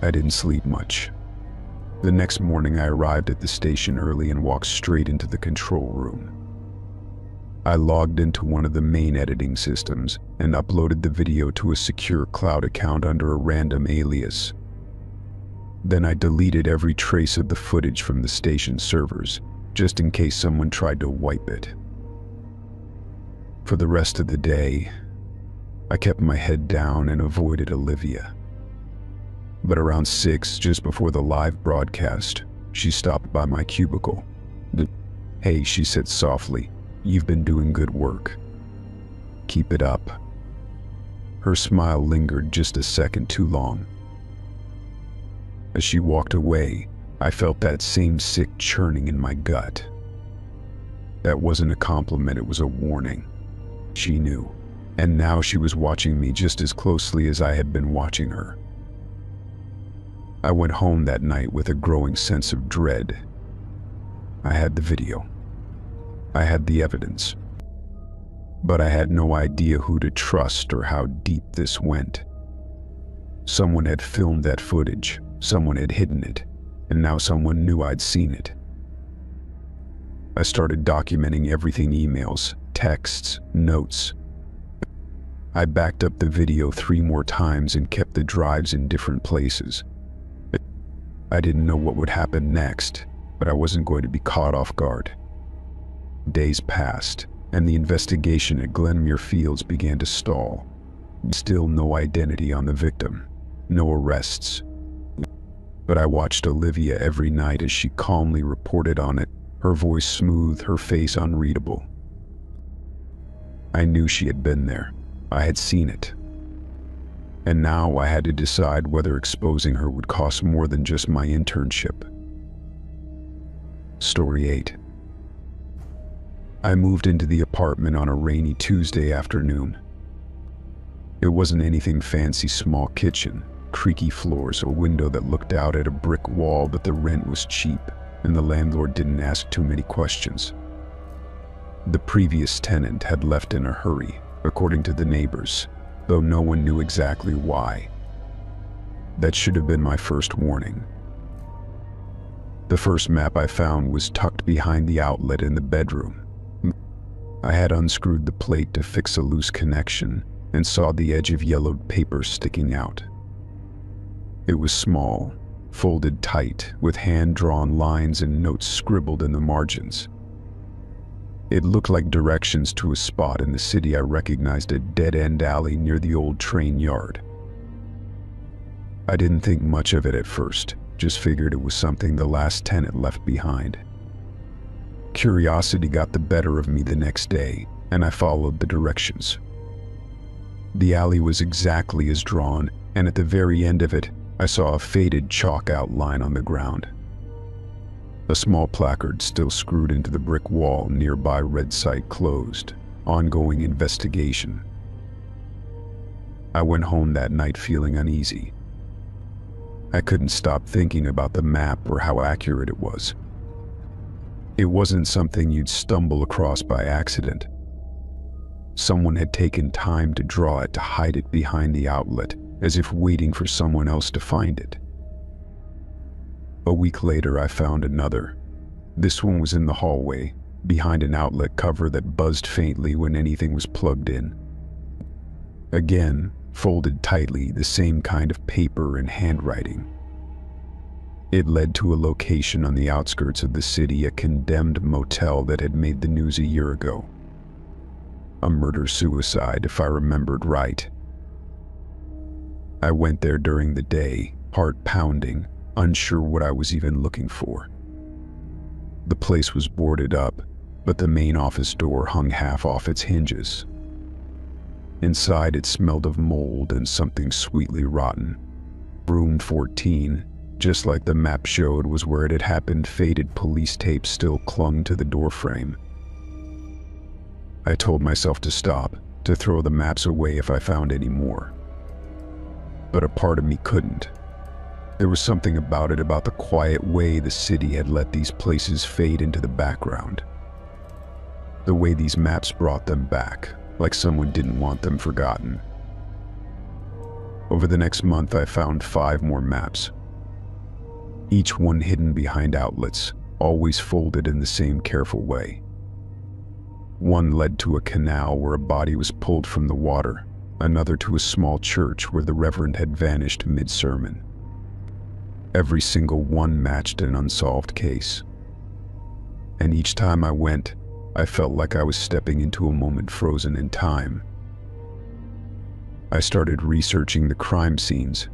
I didn't sleep much. The next morning I arrived at the station early and walked straight into the control room. I logged into one of the main editing systems and uploaded the video to a secure cloud account under a random alias. Then I deleted every trace of the footage from the station servers, just in case someone tried to wipe it. For the rest of the day, I kept my head down and avoided Olivia. But around 6, just before the live broadcast, she stopped by my cubicle. "Hey," she said softly, "you've been doing good work. Keep it up." Her smile lingered just a second too long. As she walked away, I felt that same sick churning in my gut. That wasn't a compliment, it was a warning. She knew, and now she was watching me just as closely as I had been watching her. I went home that night with a growing sense of dread. I had the video. I had the evidence. But I had no idea who to trust or how deep this went. Someone had filmed that footage, someone had hidden it, and now someone knew I'd seen it. I started documenting everything: emails, texts, notes. I backed up the video 3 more times and kept the drives in different places. I didn't know what would happen next, but I wasn't going to be caught off guard. Days passed, and the investigation at Glenmere Fields began to stall. Still no identity on the victim, no arrests. But I watched Olivia every night as she calmly reported on it, her voice smooth, her face unreadable. I knew she had been there. I had seen it. And now I had to decide whether exposing her would cost more than just my internship. Story 8. I moved into the apartment on a rainy Tuesday afternoon. It wasn't anything fancy: small kitchen, creaky floors, a window that looked out at a brick wall, but the rent was cheap, and the landlord didn't ask too many questions. The previous tenant had left in a hurry, according to the neighbors, though no one knew exactly why. That should have been my first warning. The first map I found was tucked behind the outlet in the bedroom. I had unscrewed the plate to fix a loose connection and saw the edge of yellowed paper sticking out. It was small, folded tight, with hand-drawn lines and notes scribbled in the margins. It looked like directions to a spot in the city I recognized: a dead-end alley near the old train yard. I didn't think much of it at first, just figured it was something the last tenant left behind. Curiosity got the better of me the next day, and I followed the directions. The alley was exactly as drawn, and at the very end of it, I saw a faded chalk outline on the ground. A small placard still screwed into the brick wall nearby read "Site closed. Ongoing investigation." I went home that night feeling uneasy. I couldn't stop thinking about the map or how accurate it was. It wasn't something you'd stumble across by accident. Someone had taken time to draw it, to hide it behind the outlet, as if waiting for someone else to find it. A week later, I found another. This one was in the hallway, behind an outlet cover that buzzed faintly when anything was plugged in. Again, folded tightly, the same kind of paper and handwriting. It led to a location on the outskirts of the city, a condemned motel that had made the news a year ago. A murder-suicide, if I remembered right. I went there during the day, heart pounding, unsure what I was even looking for. The place was boarded up, but the main office door hung half off its hinges. Inside, it smelled of mold and something sweetly rotten. Room 14, just like the map showed, was where it had happened. Faded police tape still clung to the doorframe. I told myself to stop, to throw the maps away if I found any more. But a part of me couldn't. There was something about it, about the quiet way the city had let these places fade into the background. The way these maps brought them back, like someone didn't want them forgotten. Over the next month, I found 5 more maps, each one hidden behind outlets, always folded in the same careful way. One led to a canal where a body was pulled from the water, another to a small church where the reverend had vanished mid-sermon. Every single one matched an unsolved case. And each time I went, I felt like I was stepping into a moment frozen in time. I started researching the crime scenes,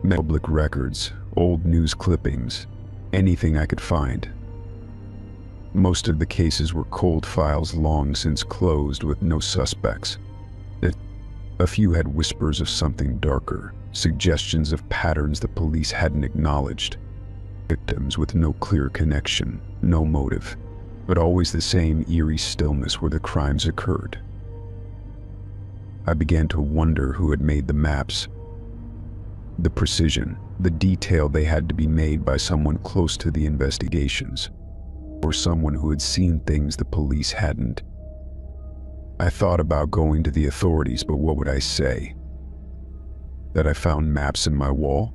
public records, old news clippings, anything I could find. Most of the cases were cold files long since closed with no suspects. A few had whispers of something darker, suggestions of patterns the police hadn't acknowledged. Victims with no clear connection, no motive, but always the same eerie stillness where the crimes occurred. I began to wonder who had made the maps. The precision, the detail, they had to be made by someone close to the investigations, or someone who had seen things the police hadn't. I thought about going to the authorities, but what would I say? That I found maps in my wall?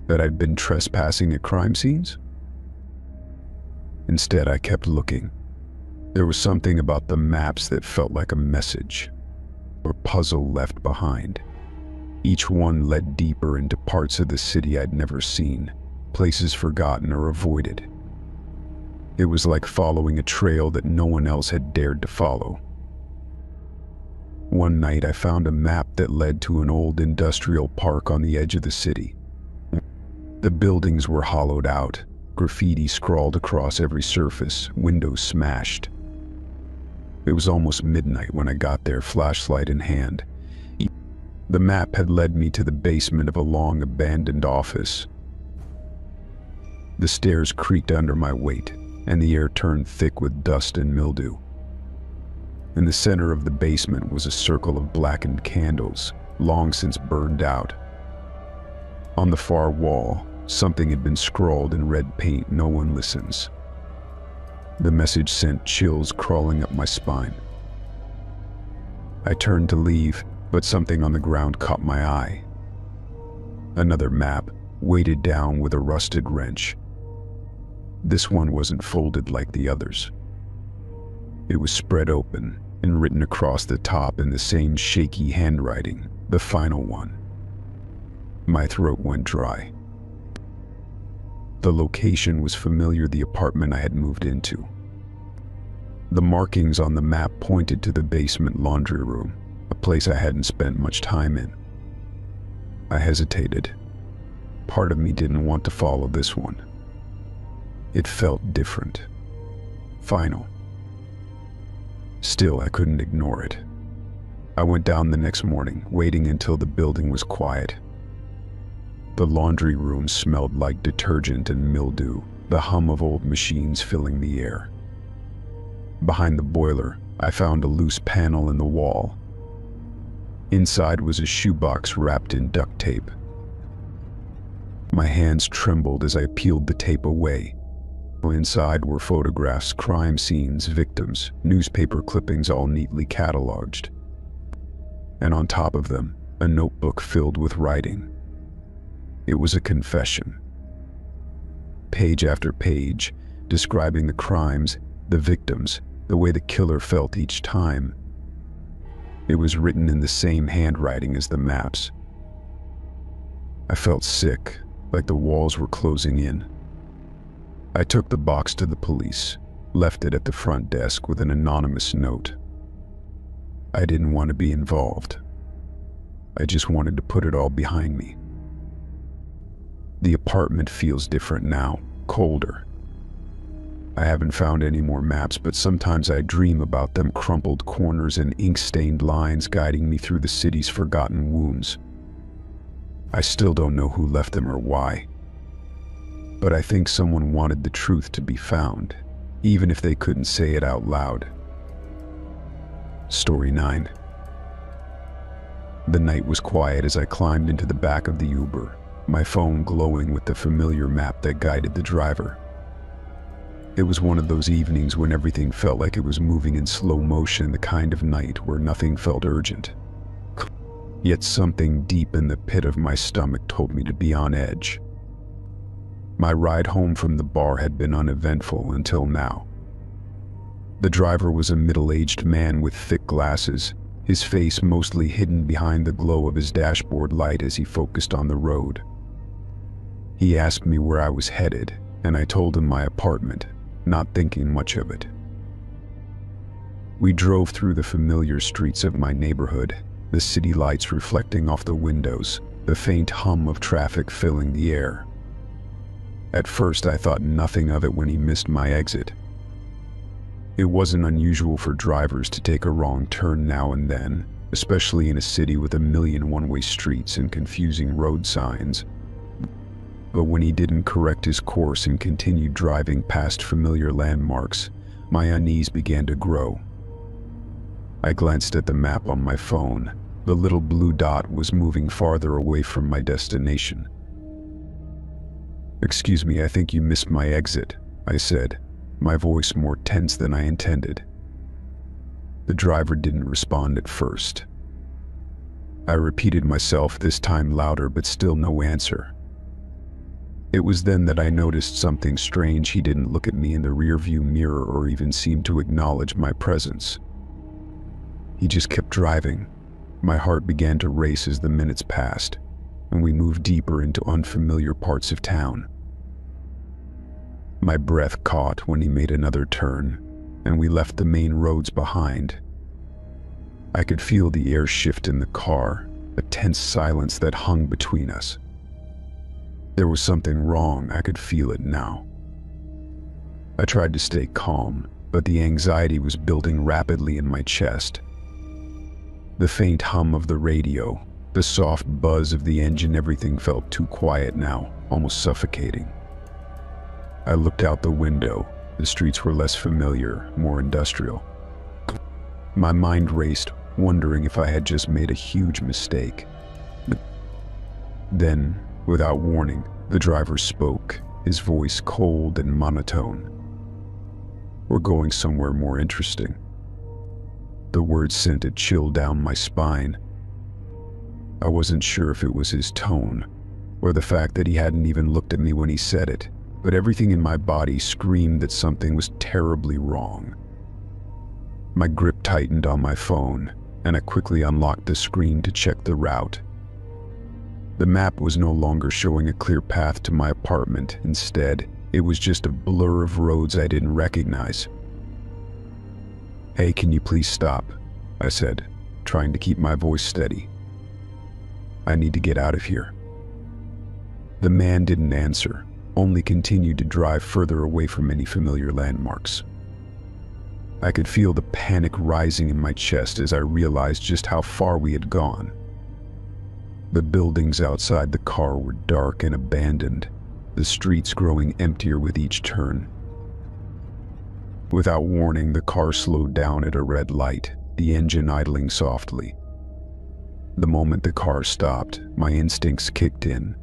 That I'd been trespassing at crime scenes? Instead, I kept looking. There was something about the maps that felt like a message, or puzzle left behind. Each one led deeper into parts of the city I'd never seen, places forgotten or avoided. It was like following a trail that no one else had dared to follow. One night I found a map that led to an old industrial park on the edge of the city. The buildings were hollowed out, graffiti scrawled across every surface, windows smashed. It was almost midnight when I got there, flashlight in hand. The map had led me to the basement of a long abandoned office. The stairs creaked under my weight, and the air turned thick with dust and mildew. In the center of the basement was a circle of blackened candles, long since burned out. On the far wall, something had been scrawled in red paint: "No one listens." The message sent chills crawling up my spine. I turned to leave, but something on the ground caught my eye. Another map, weighted down with a rusted wrench. This one wasn't folded like the others. It was spread open and written across the top in the same shaky handwriting, the final one. My throat went dry. The location was familiar, the apartment I had moved into. The markings on the map pointed to the basement laundry room, a place I hadn't spent much time in. I hesitated. Part of me didn't want to follow this one. It felt different, final. Still, I couldn't ignore it. I went down the next morning, waiting until the building was quiet. The laundry room smelled like detergent and mildew, the hum of old machines filling the air. Behind the boiler, I found a loose panel in the wall. Inside was a shoebox wrapped in duct tape. My hands trembled as I peeled the tape away. Inside were photographs, crime scenes, victims, newspaper clippings, all neatly cataloged. And on top of them, a notebook filled with writing. It was a confession. Page after page, describing the crimes, the victims, the way the killer felt each time. It was written in the same handwriting as the maps. I felt sick, like the walls were closing in. I took the box to the police, left it at the front desk with an anonymous note. I didn't want to be involved. I just wanted to put it all behind me. The apartment feels different now, colder. I haven't found any more maps, but sometimes I dream about them, crumpled corners and ink-stained lines guiding me through the city's forgotten wounds. I still don't know who left them or why. But I think someone wanted the truth to be found, even if they couldn't say it out loud. Story 9. The night was quiet as I climbed into the back of the Uber, my phone glowing with the familiar map that guided the driver. It was one of those evenings when everything felt like it was moving in slow motion, the kind of night where nothing felt urgent. Yet something deep in the pit of my stomach told me to be on edge. My ride home from the bar had been uneventful until now. The driver was a middle-aged man with thick glasses, his face mostly hidden behind the glow of his dashboard light as he focused on the road. He asked me where I was headed, and I told him my apartment, not thinking much of it. We drove through the familiar streets of my neighborhood, the city lights reflecting off the windows, the faint hum of traffic filling the air. At first, I thought nothing of it when he missed my exit. It wasn't unusual for drivers to take a wrong turn now and then, especially in a city with a million one-way streets and confusing road signs. But when he didn't correct his course and continued driving past familiar landmarks, my unease began to grow. I glanced at the map on my phone. The little blue dot was moving farther away from my destination. "Excuse me, I think you missed my exit," I said, my voice more tense than I intended. The driver didn't respond at first. I repeated myself, this time louder, but still no answer. It was then that I noticed something strange. He didn't look at me in the rearview mirror or even seem to acknowledge my presence. He just kept driving. My heart began to race as the minutes passed, and we moved deeper into unfamiliar parts of town. My breath caught when he made another turn, and we left the main roads behind. I could feel the air shift in the car, a tense silence that hung between us. There was something wrong. I could feel it now. I tried to stay calm, but the anxiety was building rapidly in my chest. The faint hum of the radio, the soft buzz of the engine, everything felt too quiet now, almost suffocating. I looked out the window. The streets were less familiar, more industrial. My mind raced, wondering if I had just made a huge mistake. Then, without warning, the driver spoke, his voice cold and monotone. "We're going somewhere more interesting." The words sent a chill down my spine. I wasn't sure if it was his tone, or the fact that he hadn't even looked at me when he said it, but everything in my body screamed that something was terribly wrong. My grip tightened on my phone, and I quickly unlocked the screen to check the route. The map was no longer showing a clear path to my apartment. Instead, it was just a blur of roads I didn't recognize. "Hey, can you please stop?" I said, trying to keep my voice steady. "I need to get out of here." The man didn't answer, only continued to drive further away from any familiar landmarks. I could feel the panic rising in my chest as I realized just how far we had gone. The buildings outside the car were dark and abandoned, the streets growing emptier with each turn. Without warning, the car slowed down at a red light, the engine idling softly. The moment the car stopped, my instincts kicked in.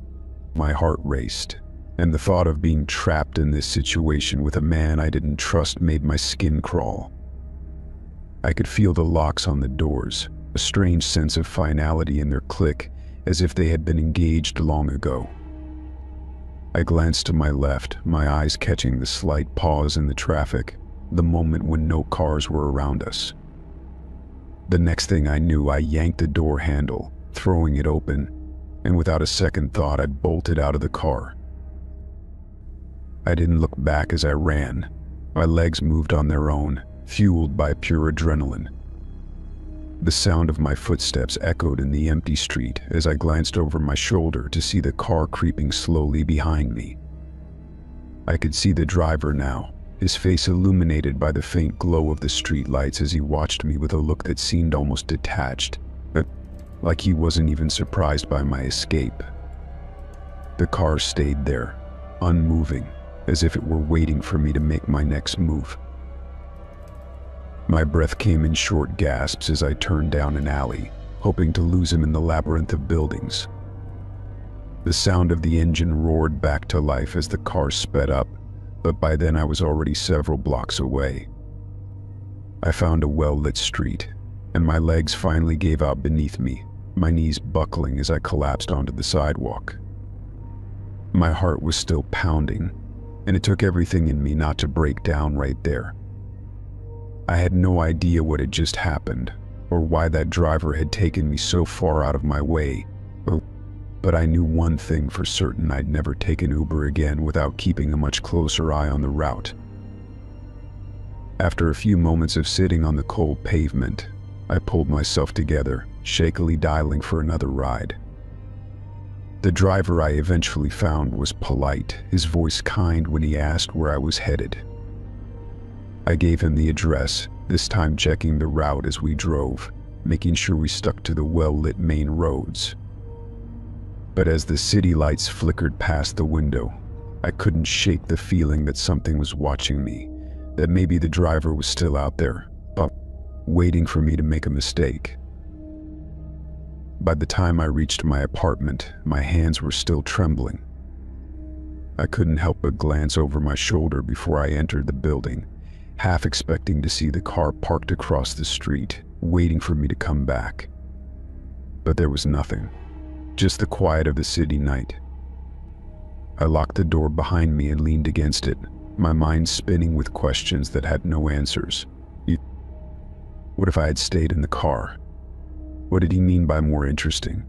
My heart raced, and the thought of being trapped in this situation with a man I didn't trust made my skin crawl. I could feel the locks on the doors, a strange sense of finality in their click, as if they had been engaged long ago. I glanced to my left, my eyes catching the slight pause in the traffic, the moment when no cars were around us. The next thing I knew, I yanked the door handle, throwing it open, and without a second thought, I bolted out of the car. I didn't look back as I ran. My legs moved on their own, fueled by pure adrenaline. The sound of my footsteps echoed in the empty street as I glanced over my shoulder to see the car creeping slowly behind me. I could see the driver now, his face illuminated by the faint glow of the streetlights as he watched me with a look that seemed almost detached, like he wasn't even surprised by my escape. The car stayed there, unmoving, as if it were waiting for me to make my next move. My breath came in short gasps as I turned down an alley, hoping to lose him in the labyrinth of buildings. The sound of the engine roared back to life as the car sped up, but by then I was already several blocks away. I found a well-lit street, and my legs finally gave out beneath me, my knees buckling as I collapsed onto the sidewalk. My heart was still pounding, and it took everything in me not to break down right there. I had no idea what had just happened, or why that driver had taken me so far out of my way, but I knew one thing for certain: I'd never take an Uber again without keeping a much closer eye on the route. After a few moments of sitting on the cold pavement, I pulled myself together, shakily dialing for another ride. The driver I eventually found was polite, his voice kind when he asked where I was headed. I gave him the address, this time checking the route as we drove, making sure we stuck to the well-lit main roads. But as the city lights flickered past the window, I couldn't shake the feeling that something was watching me, that maybe the driver was still out there, waiting for me to make a mistake. By the time I reached my apartment, my hands were still trembling. I couldn't help but glance over my shoulder before I entered the building, half expecting to see the car parked across the street, waiting for me to come back. But there was nothing, just the quiet of the city night. I locked the door behind me and leaned against it, my mind spinning with questions that had no answers. What if I had stayed in the car? What did he mean by more interesting?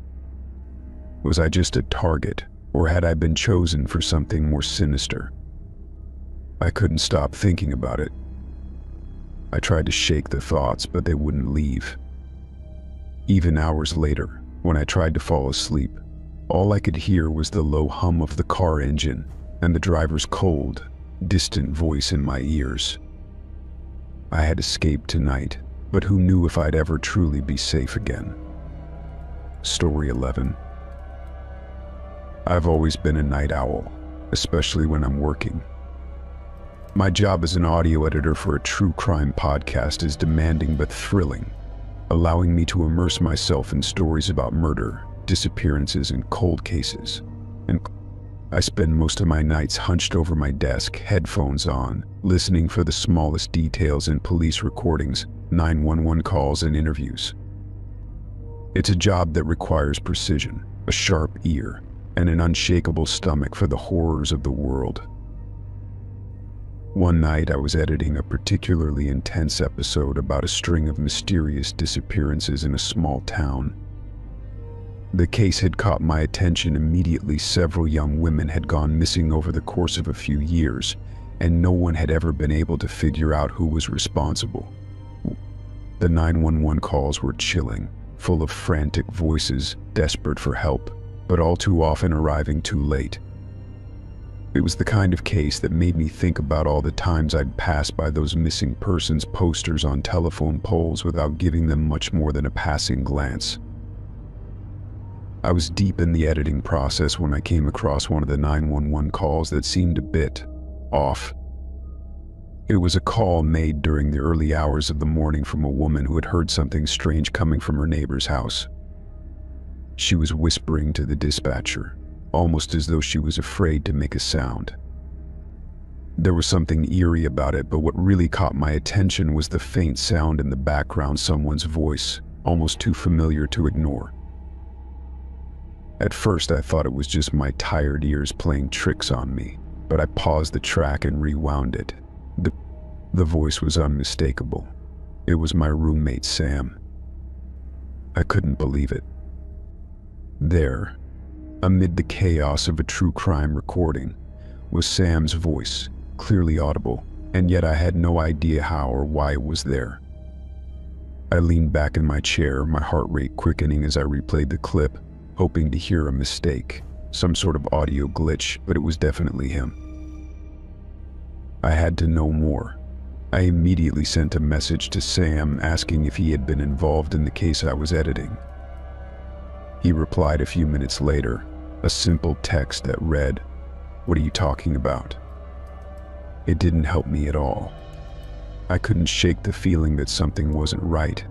Was I just a target, or had I been chosen for something more sinister? I couldn't stop thinking about it. I tried to shake the thoughts, but they wouldn't leave. Even hours later, when I tried to fall asleep, all I could hear was the low hum of the car engine and the driver's cold, distant voice in my ears. I had escaped tonight, but who knew if I'd ever truly be safe again? Story 11. I've always been a night owl, especially when I'm working. My job as an audio editor for a true crime podcast is demanding but thrilling, allowing me to immerse myself in stories about murder, disappearances, and cold cases. And I spend most of my nights hunched over my desk, headphones on, listening for the smallest details in police recordings, 911 calls, and interviews. It's a job that requires precision, a sharp ear, and an unshakable stomach for the horrors of the world. One night I was editing a particularly intense episode about a string of mysterious disappearances in a small town. The case had caught my attention immediately. Several young women had gone missing over the course of a few years, and no one had ever been able to figure out who was responsible. The 911 calls were chilling, full of frantic voices, desperate for help, but all too often arriving too late. It was the kind of case that made me think about all the times I'd passed by those missing persons posters on telephone poles without giving them much more than a passing glance. I was deep in the editing process when I came across one of the 911 calls that seemed a bit off. It was a call made during the early hours of the morning from a woman who had heard something strange coming from her neighbor's house. She was whispering to the dispatcher, almost as though she was afraid to make a sound. There was something eerie about it, but what really caught my attention was the faint sound in the background, someone's voice, almost too familiar to ignore. At first I thought it was just my tired ears playing tricks on me, but I paused the track and rewound it. The voice was unmistakable. It was my roommate Sam. I couldn't believe it. There, amid the chaos of a true crime recording, was Sam's voice, clearly audible, and yet I had no idea how or why it was there. I leaned back in my chair, my heart rate quickening as I replayed the clip, hoping to hear a mistake, some sort of audio glitch, but it was definitely him. I had to know more. I immediately sent a message to Sam asking if he had been involved in the case I was editing. He replied a few minutes later, a simple text that read, "What are you talking about?" It didn't help me at all. I couldn't shake the feeling that something wasn't right.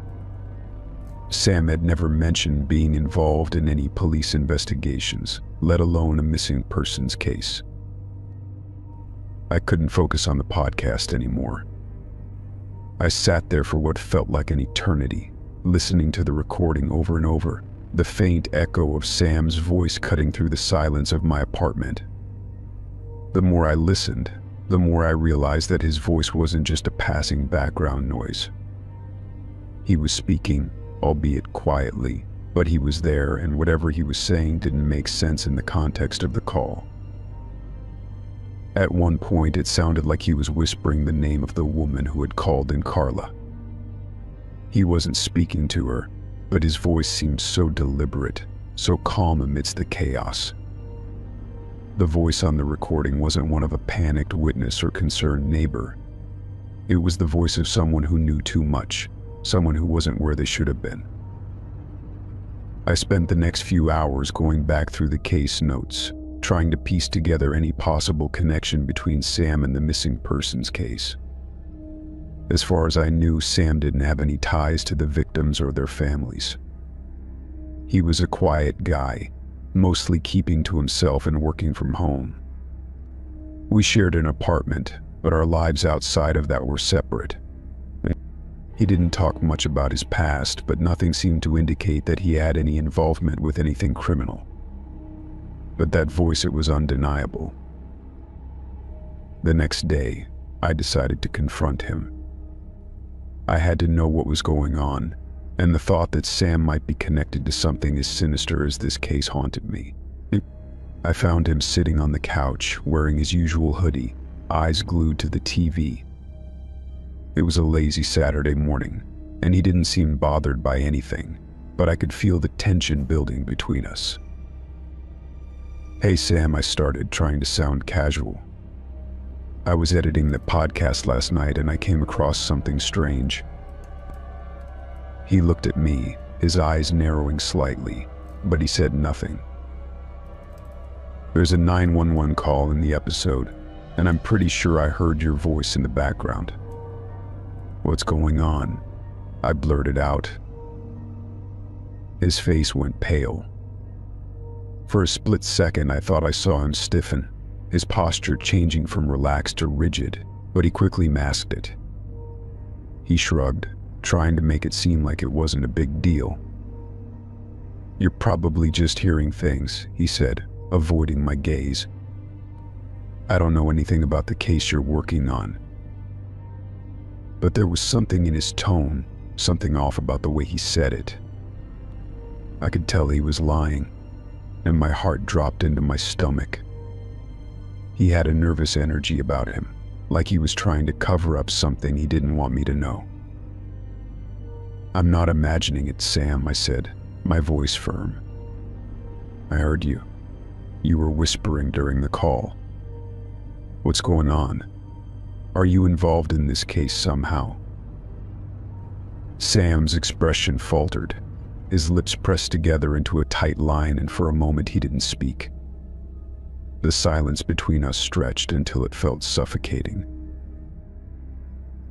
Sam had never mentioned being involved in any police investigations, let alone a missing persons case. I couldn't focus on the podcast anymore. I sat there for what felt like an eternity, listening to the recording over and over, the faint echo of Sam's voice cutting through the silence of my apartment. The more I listened, the more I realized that his voice wasn't just a passing background noise. He was speaking, albeit quietly, but he was there, and whatever he was saying didn't make sense in the context of the call. At one point, it sounded like he was whispering the name of the woman who had called in Carla. He wasn't speaking to her, but his voice seemed so deliberate, so calm amidst the chaos. The voice on the recording wasn't one of a panicked witness or concerned neighbor. It was the voice of someone who knew too much, someone who wasn't where they should have been. I spent the next few hours going back through the case notes, trying to piece together any possible connection between Sam and the missing persons case. As far as I knew, Sam didn't have any ties to the victims or their families. He was a quiet guy, mostly keeping to himself and working from home. We shared an apartment, but our lives outside of that were separate. He didn't talk much about his past, but nothing seemed to indicate that he had any involvement with anything criminal. But that voice, it was undeniable. The next day, I decided to confront him. I had to know what was going on, and the thought that Sam might be connected to something as sinister as this case haunted me. I found him sitting on the couch, wearing his usual hoodie, eyes glued to the TV. It was a lazy Saturday morning, and he didn't seem bothered by anything, but I could feel the tension building between us. "Hey Sam," I started, trying to sound casual. "I was editing the podcast last night and I came across something strange." He looked at me, his eyes narrowing slightly, but he said nothing. "There's a 911 call in the episode, and I'm pretty sure I heard your voice in the background." "What's going on?" I blurted out. His face went pale. For a split second, I thought I saw him stiffen, his posture changing from relaxed to rigid, but he quickly masked it. He shrugged, trying to make it seem like it wasn't a big deal. "You're probably just hearing things," he said, avoiding my gaze. "I don't know anything about the case you're working on." But there was something in his tone, something off about the way he said it. I could tell he was lying, and my heart dropped into my stomach. He had a nervous energy about him, like he was trying to cover up something he didn't want me to know. "I'm not imagining it, Sam," I said, my voice firm. "I heard you. You were whispering during the call. What's going on? Are you involved in this case somehow?" Sam's expression faltered. His lips pressed together into a tight line, and for a moment he didn't speak. The silence between us stretched until it felt suffocating.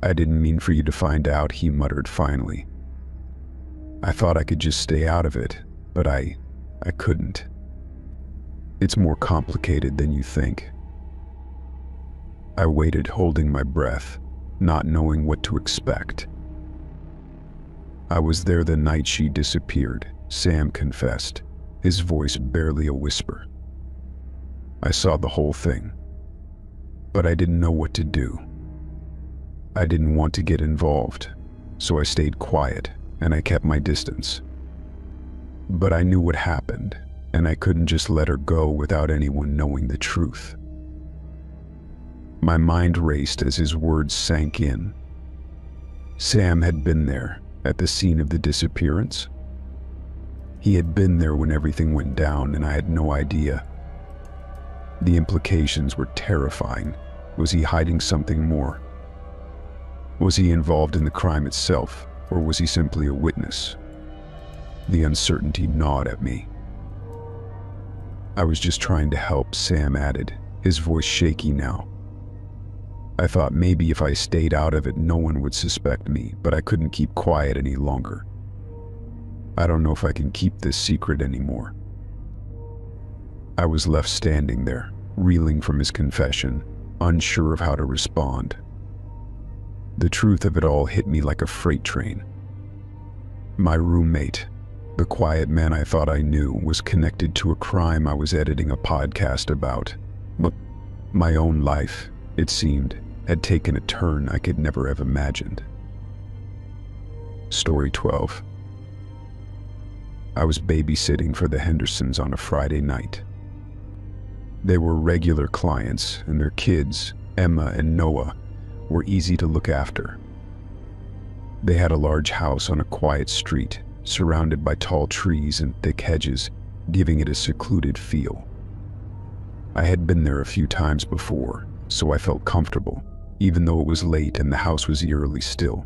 "I didn't mean for you to find out," he muttered finally. "I thought I could just stay out of it, but I couldn't. It's more complicated than you think." I waited, holding my breath, not knowing what to expect. "I was there the night she disappeared," Sam confessed, his voice barely a whisper. "I saw the whole thing, but I didn't know what to do. I didn't want to get involved, so I stayed quiet and I kept my distance. But I knew what happened, and I couldn't just let her go without anyone knowing the truth." My mind raced as his words sank in. Sam had been there, at the scene of the disappearance. He had been there when everything went down, and I had no idea. The implications were terrifying. Was he hiding something more? Was he involved in the crime itself, or was he simply a witness? The uncertainty gnawed at me. "I was just trying to help," Sam added, his voice shaky now. "I thought maybe if I stayed out of it, no one would suspect me, but I couldn't keep quiet any longer." I don't know if I can keep this secret anymore." I was left standing there, reeling from his confession, unsure of how to respond. The truth of it all hit me like a freight train. My roommate, the quiet man I thought I knew, was connected to a crime I was editing a podcast about. But my own life, it seemed, had taken a turn I could never have imagined. Story 12. I was babysitting for the Hendersons on a Friday night. They were regular clients, and their kids, Emma and Noah, were easy to look after. They had a large house on a quiet street, surrounded by tall trees and thick hedges, giving it a secluded feel. I had been there a few times before, so I felt comfortable, even though it was late and the house was eerily still.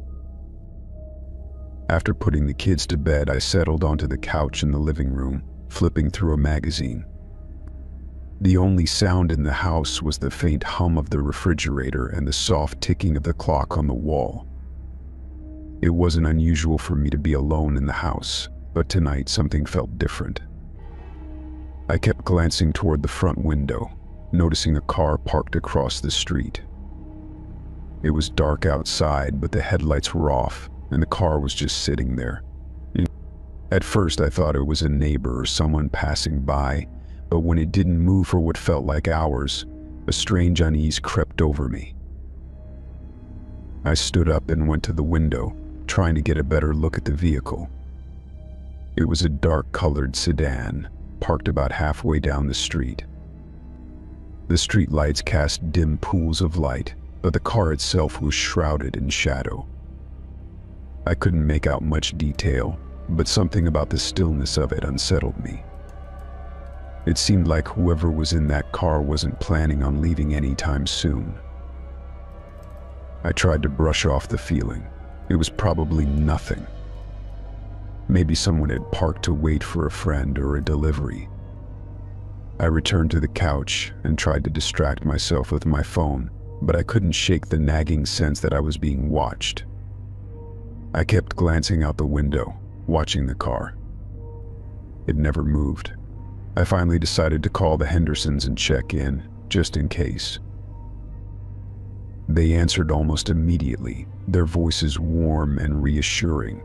After putting the kids to bed, I settled onto the couch in the living room, flipping through a magazine. The only sound in the house was the faint hum of the refrigerator and the soft ticking of the clock on the wall. It wasn't unusual for me to be alone in the house, but tonight something felt different. I kept glancing toward the front window, noticing a car parked across the street. It was dark outside, but the headlights were off, and the car was just sitting there. At first I thought it was a neighbor or someone passing by, but when it didn't move for what felt like hours, a strange unease crept over me. I stood up and went to the window, trying to get a better look at the vehicle. It was a dark-colored sedan, parked about halfway down the street. The street lights cast dim pools of light, but the car itself was shrouded in shadow. I couldn't make out much detail, but something about the stillness of it unsettled me. It seemed like whoever was in that car wasn't planning on leaving anytime soon. I tried to brush off the feeling. It was probably nothing. Maybe someone had parked to wait for a friend or a delivery. I returned to the couch and tried to distract myself with my phone, but I couldn't shake the nagging sense that I was being watched. I kept glancing out the window, watching the car. It never moved. I finally decided to call the Hendersons and check in, just in case. They answered almost immediately, their voices warm and reassuring.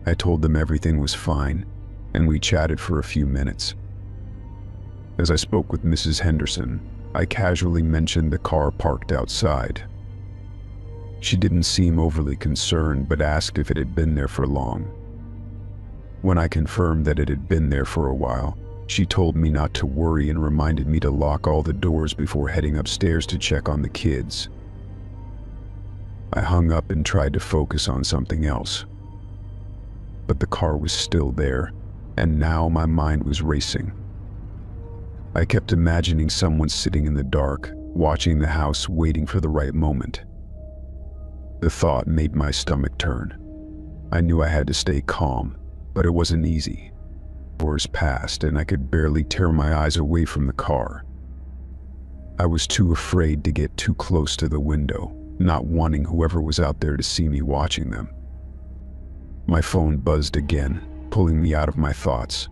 I told them everything was fine, and we chatted for a few minutes. As I spoke with Mrs. Henderson, I casually mentioned the car parked outside. She didn't seem overly concerned, but asked if it had been there for long. When I confirmed that it had been there for a while, she told me not to worry and reminded me to lock all the doors before heading upstairs to check on the kids. I hung up and tried to focus on something else. But the car was still there, and now my mind was racing. I kept imagining someone sitting in the dark, watching the house, waiting for the right moment. The thought made my stomach turn. I knew I had to stay calm, but it wasn't easy. Hours passed, and I could barely tear my eyes away from the car. I was too afraid to get too close to the window, not wanting whoever was out there to see me watching them. My phone buzzed again, pulling me out of my thoughts.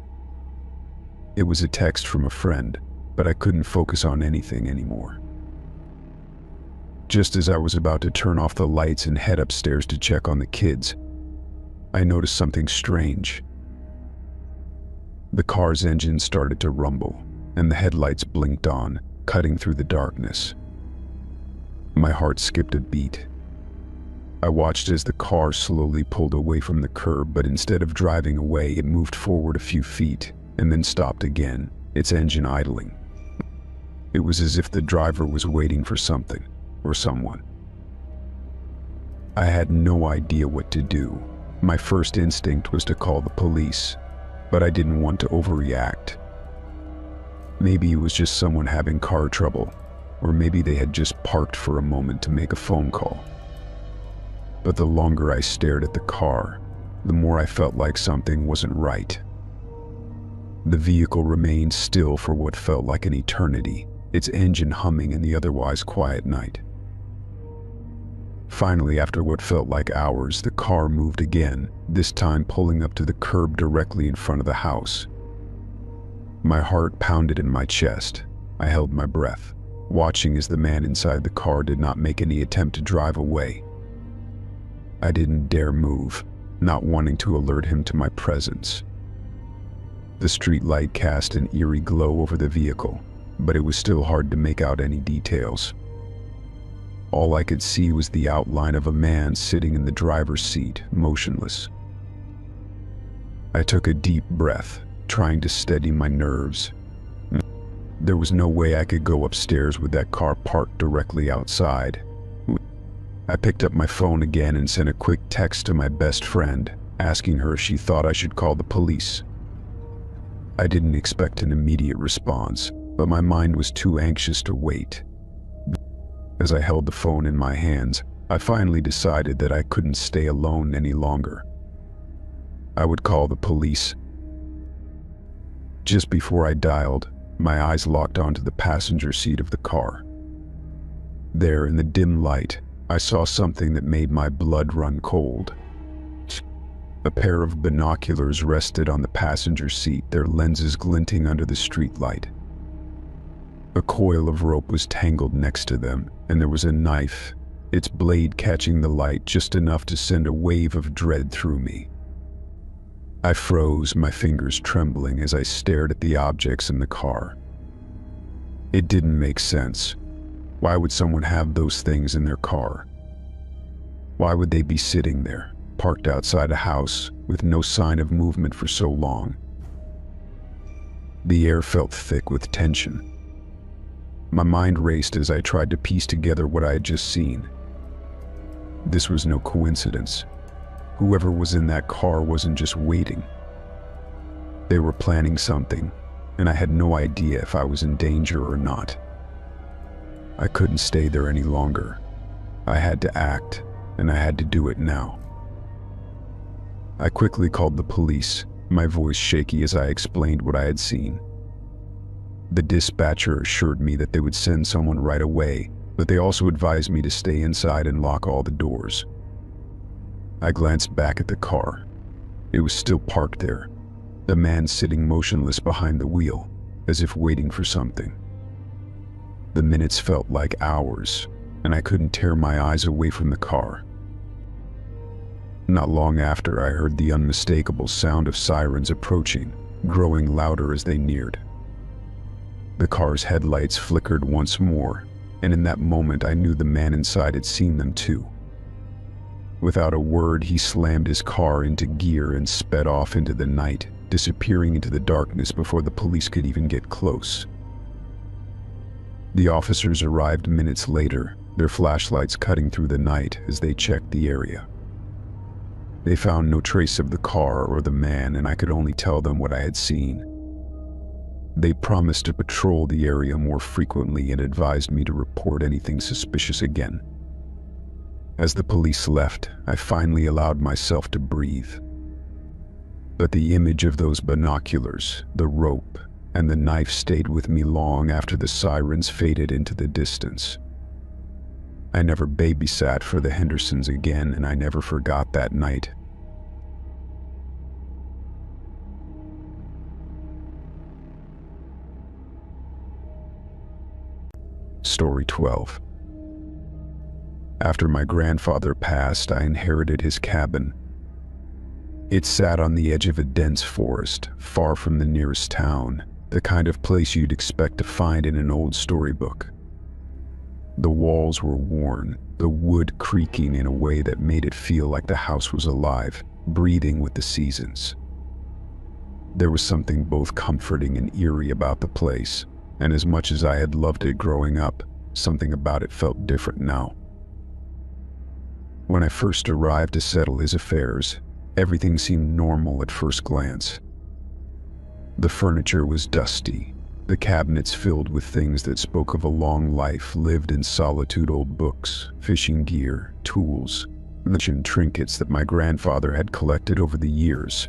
It was a text from a friend, but I couldn't focus on anything anymore. Just as I was about to turn off the lights and head upstairs to check on the kids, I noticed something strange. The car's engine started to rumble, and the headlights blinked on, cutting through the darkness. My heart skipped a beat. I watched as the car slowly pulled away from the curb, but instead of driving away, it moved forward a few feet, and then stopped again, its engine idling. It was as if the driver was waiting for something, or someone. I had no idea what to do. My first instinct was to call the police, but I didn't want to overreact. Maybe it was just someone having car trouble, or maybe they had just parked for a moment to make a phone call. But the longer I stared at the car, the more I felt like something wasn't right. The vehicle remained still for what felt like an eternity, its engine humming in the otherwise quiet night. Finally, after what felt like hours, the car moved again, this time pulling up to the curb directly in front of the house. My heart pounded in my chest. I held my breath, watching as the man inside the car did not make any attempt to drive away. I didn't dare move, not wanting to alert him to my presence. The streetlight cast an eerie glow over the vehicle, but it was still hard to make out any details. All I could see was the outline of a man sitting in the driver's seat, motionless. I took a deep breath, trying to steady my nerves. There was no way I could go upstairs with that car parked directly outside. I picked up my phone again and sent a quick text to my best friend, asking her if she thought I should call the police. I didn't expect an immediate response, but my mind was too anxious to wait. As I held the phone in my hands, I finally decided that I couldn't stay alone any longer. I would call the police. Just before I dialed, my eyes locked onto the passenger seat of the car. There, in the dim light, I saw something that made my blood run cold. A pair of binoculars rested on the passenger seat, their lenses glinting under the streetlight. A coil of rope was tangled next to them, and there was a knife, its blade catching the light just enough to send a wave of dread through me. I froze, my fingers trembling as I stared at the objects in the car. It didn't make sense. Why would someone have those things in their car? Why would they be sitting there, parked outside a house, with no sign of movement for so long? The air felt thick with tension. My mind raced as I tried to piece together what I had just seen. This was no coincidence. Whoever was in that car wasn't just waiting. They were planning something, and I had no idea if I was in danger or not. I couldn't stay there any longer. I had to act, and I had to do it now. I quickly called the police, my voice shaky as I explained what I had seen. The dispatcher assured me that they would send someone right away, but they also advised me to stay inside and lock all the doors. I glanced back at the car. It was still parked there, the man sitting motionless behind the wheel, as if waiting for something. The minutes felt like hours, and I couldn't tear my eyes away from the car. Not long after, I heard the unmistakable sound of sirens approaching, growing louder as they neared. The car's headlights flickered once more, and in that moment I knew the man inside had seen them too. Without a word, he slammed his car into gear and sped off into the night, disappearing into the darkness before the police could even get close. The officers arrived minutes later, their flashlights cutting through the night as they checked the area. They found no trace of the car or the man, and I could only tell them what I had seen. They promised to patrol the area more frequently and advised me to report anything suspicious again. As the police left, I finally allowed myself to breathe. But the image of those binoculars, the rope, and the knife stayed with me long after the sirens faded into the distance. I never babysat for the Hendersons again, and I never forgot that night. Story 12. After my grandfather passed, I inherited his cabin. It sat on the edge of a dense forest, far from the nearest town, the kind of place you'd expect to find in an old storybook. The walls were worn, the wood creaking in a way that made it feel like the house was alive, breathing with the seasons. There was something both comforting and eerie about the place, and as much as I had loved it growing up, something about it felt different now. When I first arrived to settle his affairs, everything seemed normal at first glance. The furniture was dusty, the cabinets filled with things that spoke of a long life lived in solitude: old books, fishing gear, tools, and trinkets that my grandfather had collected over the years.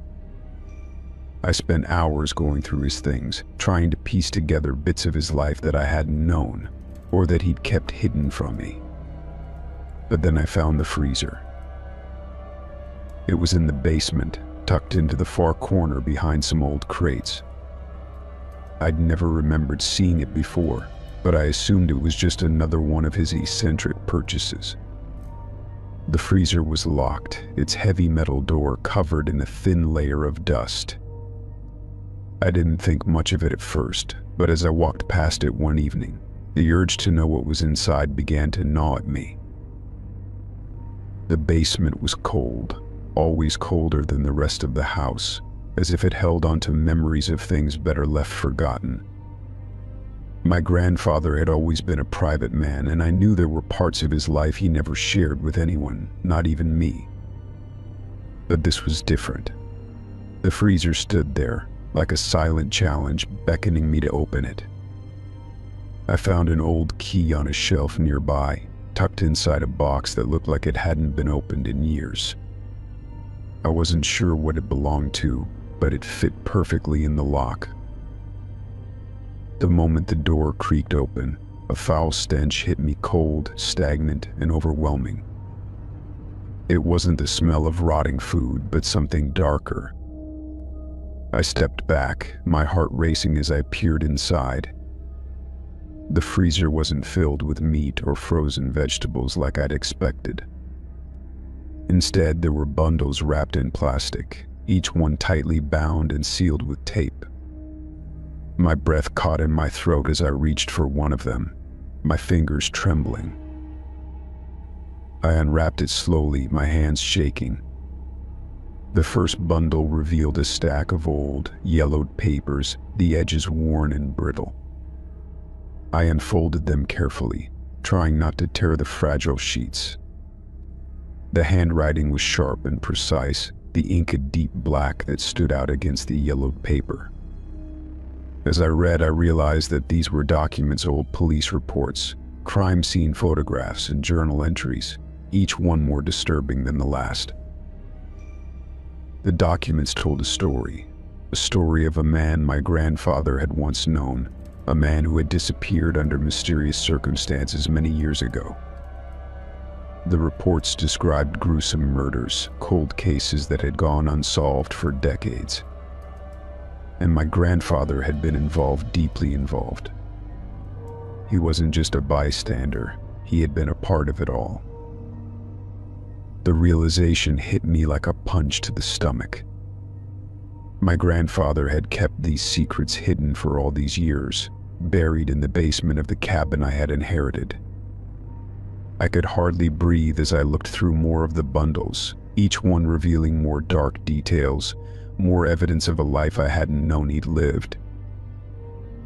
I spent hours going through his things, trying to piece together bits of his life that I hadn't known, or that he'd kept hidden from me. But then I found the freezer. It was in the basement, tucked into the far corner behind some old crates. I'd never remembered seeing it before, but I assumed it was just another one of his eccentric purchases. The freezer was locked, its heavy metal door covered in a thin layer of dust. I didn't think much of it at first, but as I walked past it one evening, the urge to know what was inside began to gnaw at me. The basement was cold, always colder than the rest of the house, as if it held onto memories of things better left forgotten. My grandfather had always been a private man, and I knew there were parts of his life he never shared with anyone, not even me. But this was different. The freezer stood there, like a silent challenge, beckoning me to open it. I found an old key on a shelf nearby, tucked inside a box that looked like it hadn't been opened in years. I wasn't sure what it belonged to, but it fit perfectly in the lock. The moment the door creaked open, a foul stench hit me, cold, stagnant, and overwhelming. It wasn't the smell of rotting food, but something darker. I stepped back, my heart racing as I peered inside. The freezer wasn't filled with meat or frozen vegetables like I'd expected. Instead, there were bundles wrapped in plastic, each one tightly bound and sealed with tape. My breath caught in my throat as I reached for one of them, my fingers trembling. I unwrapped it slowly, my hands shaking. The first bundle revealed a stack of old, yellowed papers, the edges worn and brittle. I unfolded them carefully, trying not to tear the fragile sheets. The handwriting was sharp and precise, the ink a deep black that stood out against the yellowed paper. As I read, I realized that these were documents, old police reports, crime scene photographs, and journal entries, each one more disturbing than the last. The documents told a story of a man my grandfather had once known, a man who had disappeared under mysterious circumstances many years ago. The reports described gruesome murders, cold cases that had gone unsolved for decades. And my grandfather had been involved, deeply involved. He wasn't just a bystander, he had been a part of it all. The realization hit me like a punch to the stomach. My grandfather had kept these secrets hidden for all these years, buried in the basement of the cabin I had inherited. I could hardly breathe as I looked through more of the bundles, each one revealing more dark details, more evidence of a life I hadn't known he'd lived.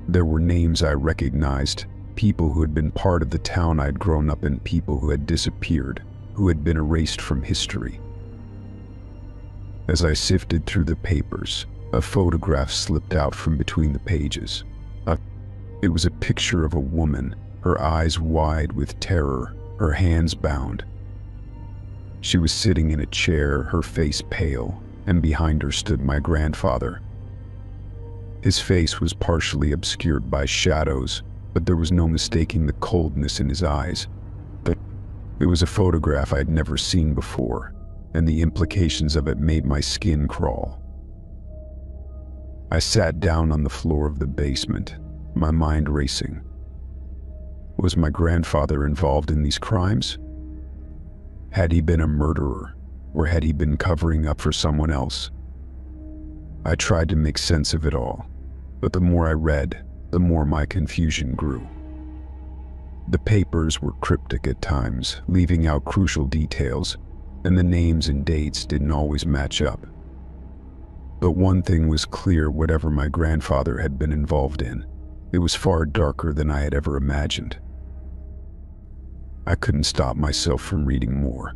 There were names I recognized, people who had been part of the town I'd grown up in, people who had disappeared, who had been erased from history. As I sifted through the papers, a photograph slipped out from between the pages. It was a picture of a woman, her eyes wide with terror, her hands bound. She was sitting in a chair, her face pale, and behind her stood my grandfather. His face was partially obscured by shadows, but there was no mistaking the coldness in his eyes. It was a photograph I'd never seen before, and the implications of it made my skin crawl. I sat down on the floor of the basement, my mind racing. Was my grandfather involved in these crimes? Had he been a murderer, or had he been covering up for someone else? I tried to make sense of it all, but the more I read, the more my confusion grew. The papers were cryptic at times, leaving out crucial details, and the names and dates didn't always match up. But one thing was clear: whatever my grandfather had been involved in, it was far darker than I had ever imagined. I couldn't stop myself from reading more.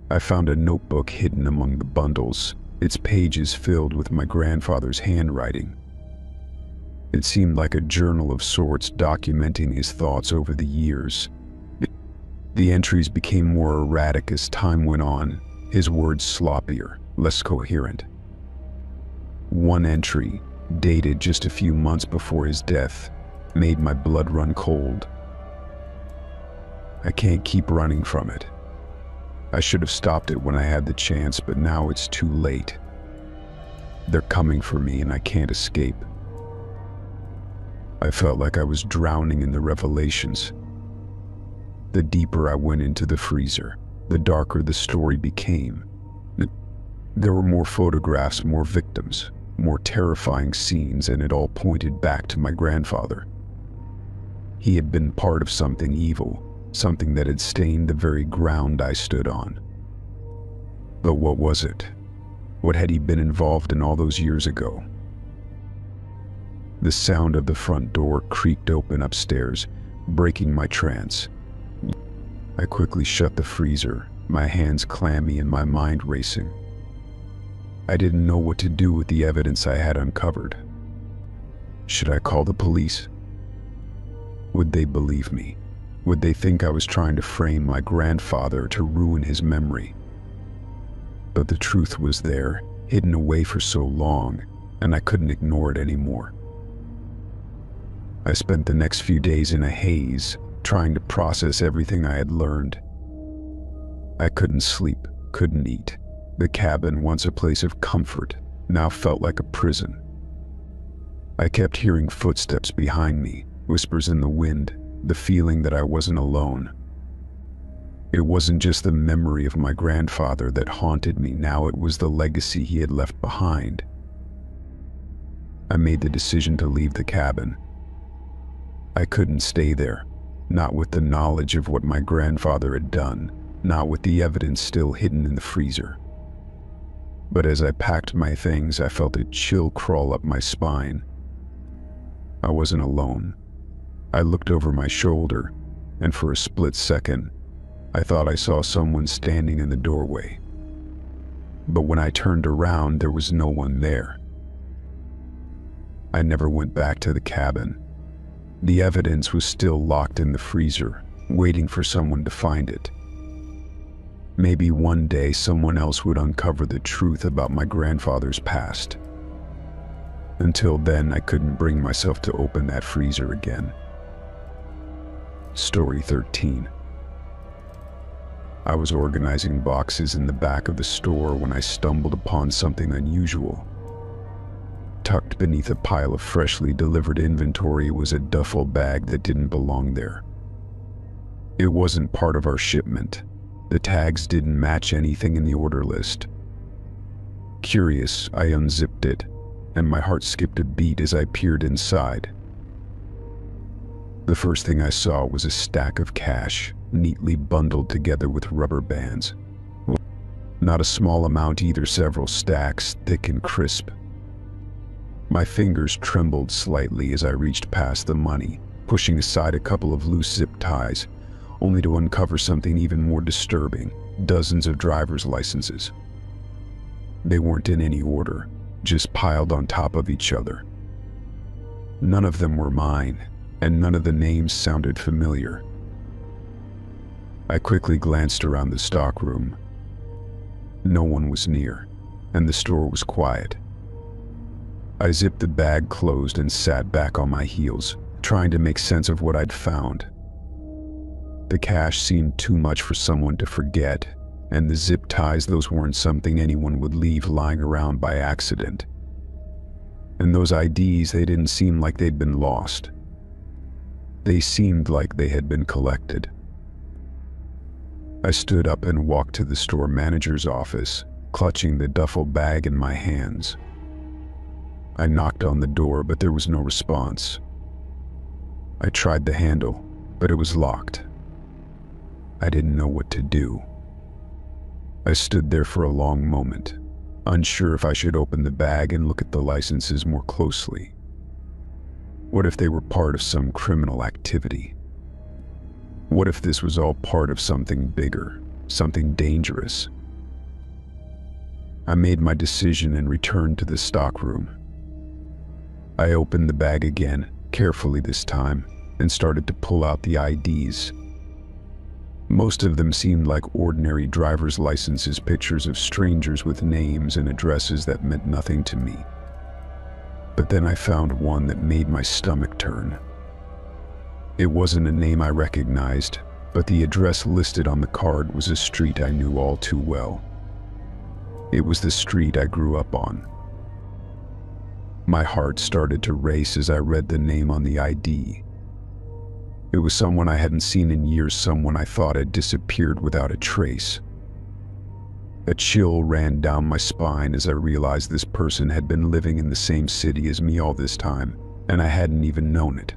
I found a notebook hidden among the bundles, its pages filled with my grandfather's handwriting. It seemed like a journal of sorts, documenting his thoughts over the years. The entries became more erratic as time went on, his words sloppier, less coherent. One entry, dated just a few months before his death, made my blood run cold. I can't keep running from it. I should have stopped it when I had the chance, but now it's too late. They're coming for me and I can't escape. I felt like I was drowning in the revelations. The deeper I went into the freezer, the darker the story became. There were more photographs, more victims, more terrifying scenes, and it all pointed back to my grandfather. He had been part of something evil, something that had stained the very ground I stood on. But what was it? What had he been involved in all those years ago? The sound of the front door creaked open upstairs, breaking my trance. I quickly shut the freezer, my hands clammy and my mind racing. I didn't know what to do with the evidence I had uncovered. Should I call the police? Would they believe me? Would they think I was trying to frame my grandfather to ruin his memory? But the truth was there, hidden away for so long, and I couldn't ignore it anymore. I spent the next few days in a haze, trying to process everything I had learned. I couldn't sleep, couldn't eat. The cabin, once a place of comfort, now felt like a prison. I kept hearing footsteps behind me, whispers in the wind, the feeling that I wasn't alone. It wasn't just the memory of my grandfather that haunted me, now it was the legacy he had left behind. I made the decision to leave the cabin. I couldn't stay there, not with the knowledge of what my grandfather had done, not with the evidence still hidden in the freezer. But as I packed my things, I felt a chill crawl up my spine. I wasn't alone. I looked over my shoulder, and for a split second, I thought I saw someone standing in the doorway. But when I turned around, there was no one there. I never went back to the cabin. The evidence was still locked in the freezer, waiting for someone to find it. Maybe one day someone else would uncover the truth about my grandfather's past. Until then, I couldn't bring myself to open that freezer again. Story 13. I was organizing boxes in the back of the store when I stumbled upon something unusual. Tucked beneath a pile of freshly delivered inventory was a duffel bag that didn't belong there. It wasn't part of our shipment. The tags didn't match anything in the order list. Curious, I unzipped it, and my heart skipped a beat as I peered inside. The first thing I saw was a stack of cash, neatly bundled together with rubber bands. Not a small amount either, several stacks, thick and crisp. My fingers trembled slightly as I reached past the money, pushing aside a couple of loose zip ties, only to uncover something even more disturbing: dozens of driver's licenses. They weren't in any order, just piled on top of each other. None of them were mine, and none of the names sounded familiar. I quickly glanced around the stockroom. No one was near, and the store was quiet. I zipped the bag closed and sat back on my heels, trying to make sense of what I'd found. The cash seemed too much for someone to forget, and the zip ties, those weren't something anyone would leave lying around by accident. And those IDs, they didn't seem like they'd been lost. They seemed like they had been collected. I stood up and walked to the store manager's office, clutching the duffel bag in my hands. I knocked on the door, but there was no response. I tried the handle, but it was locked. I didn't know what to do. I stood there for a long moment, unsure if I should open the bag and look at the licenses more closely. What if they were part of some criminal activity? What if this was all part of something bigger, something dangerous? I made my decision and returned to the stockroom. I opened the bag again, carefully this time, and started to pull out the IDs. Most of them seemed like ordinary driver's licenses, pictures of strangers with names and addresses that meant nothing to me. But then I found one that made my stomach turn. It wasn't a name I recognized, but the address listed on the card was a street I knew all too well. It was the street I grew up on. My heart started to race as I read the name on the ID. It was someone I hadn't seen in years, someone I thought had disappeared without a trace. A chill ran down my spine as I realized this person had been living in the same city as me all this time, and I hadn't even known it.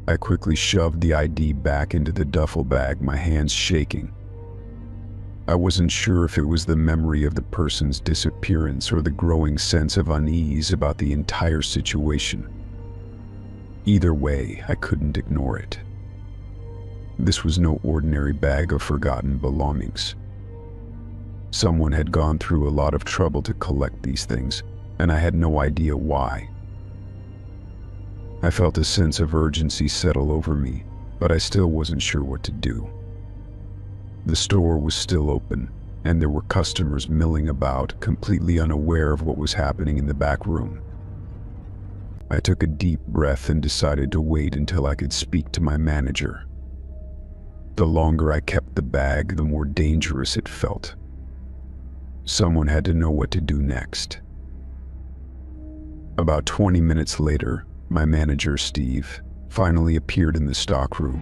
I quickly shoved the ID back into the duffel bag, my hands shaking. I wasn't sure if it was the memory of the person's disappearance or the growing sense of unease about the entire situation. Either way, I couldn't ignore it. This was no ordinary bag of forgotten belongings. Someone had gone through a lot of trouble to collect these things, and I had no idea why. I felt a sense of urgency settle over me, but I still wasn't sure what to do. The store was still open, and there were customers milling about, completely unaware of what was happening in the back room. I took a deep breath and decided to wait until I could speak to my manager. The longer I kept the bag, the more dangerous it felt. Someone had to know what to do next. About 20 minutes later, my manager, Steve, finally appeared in the stockroom.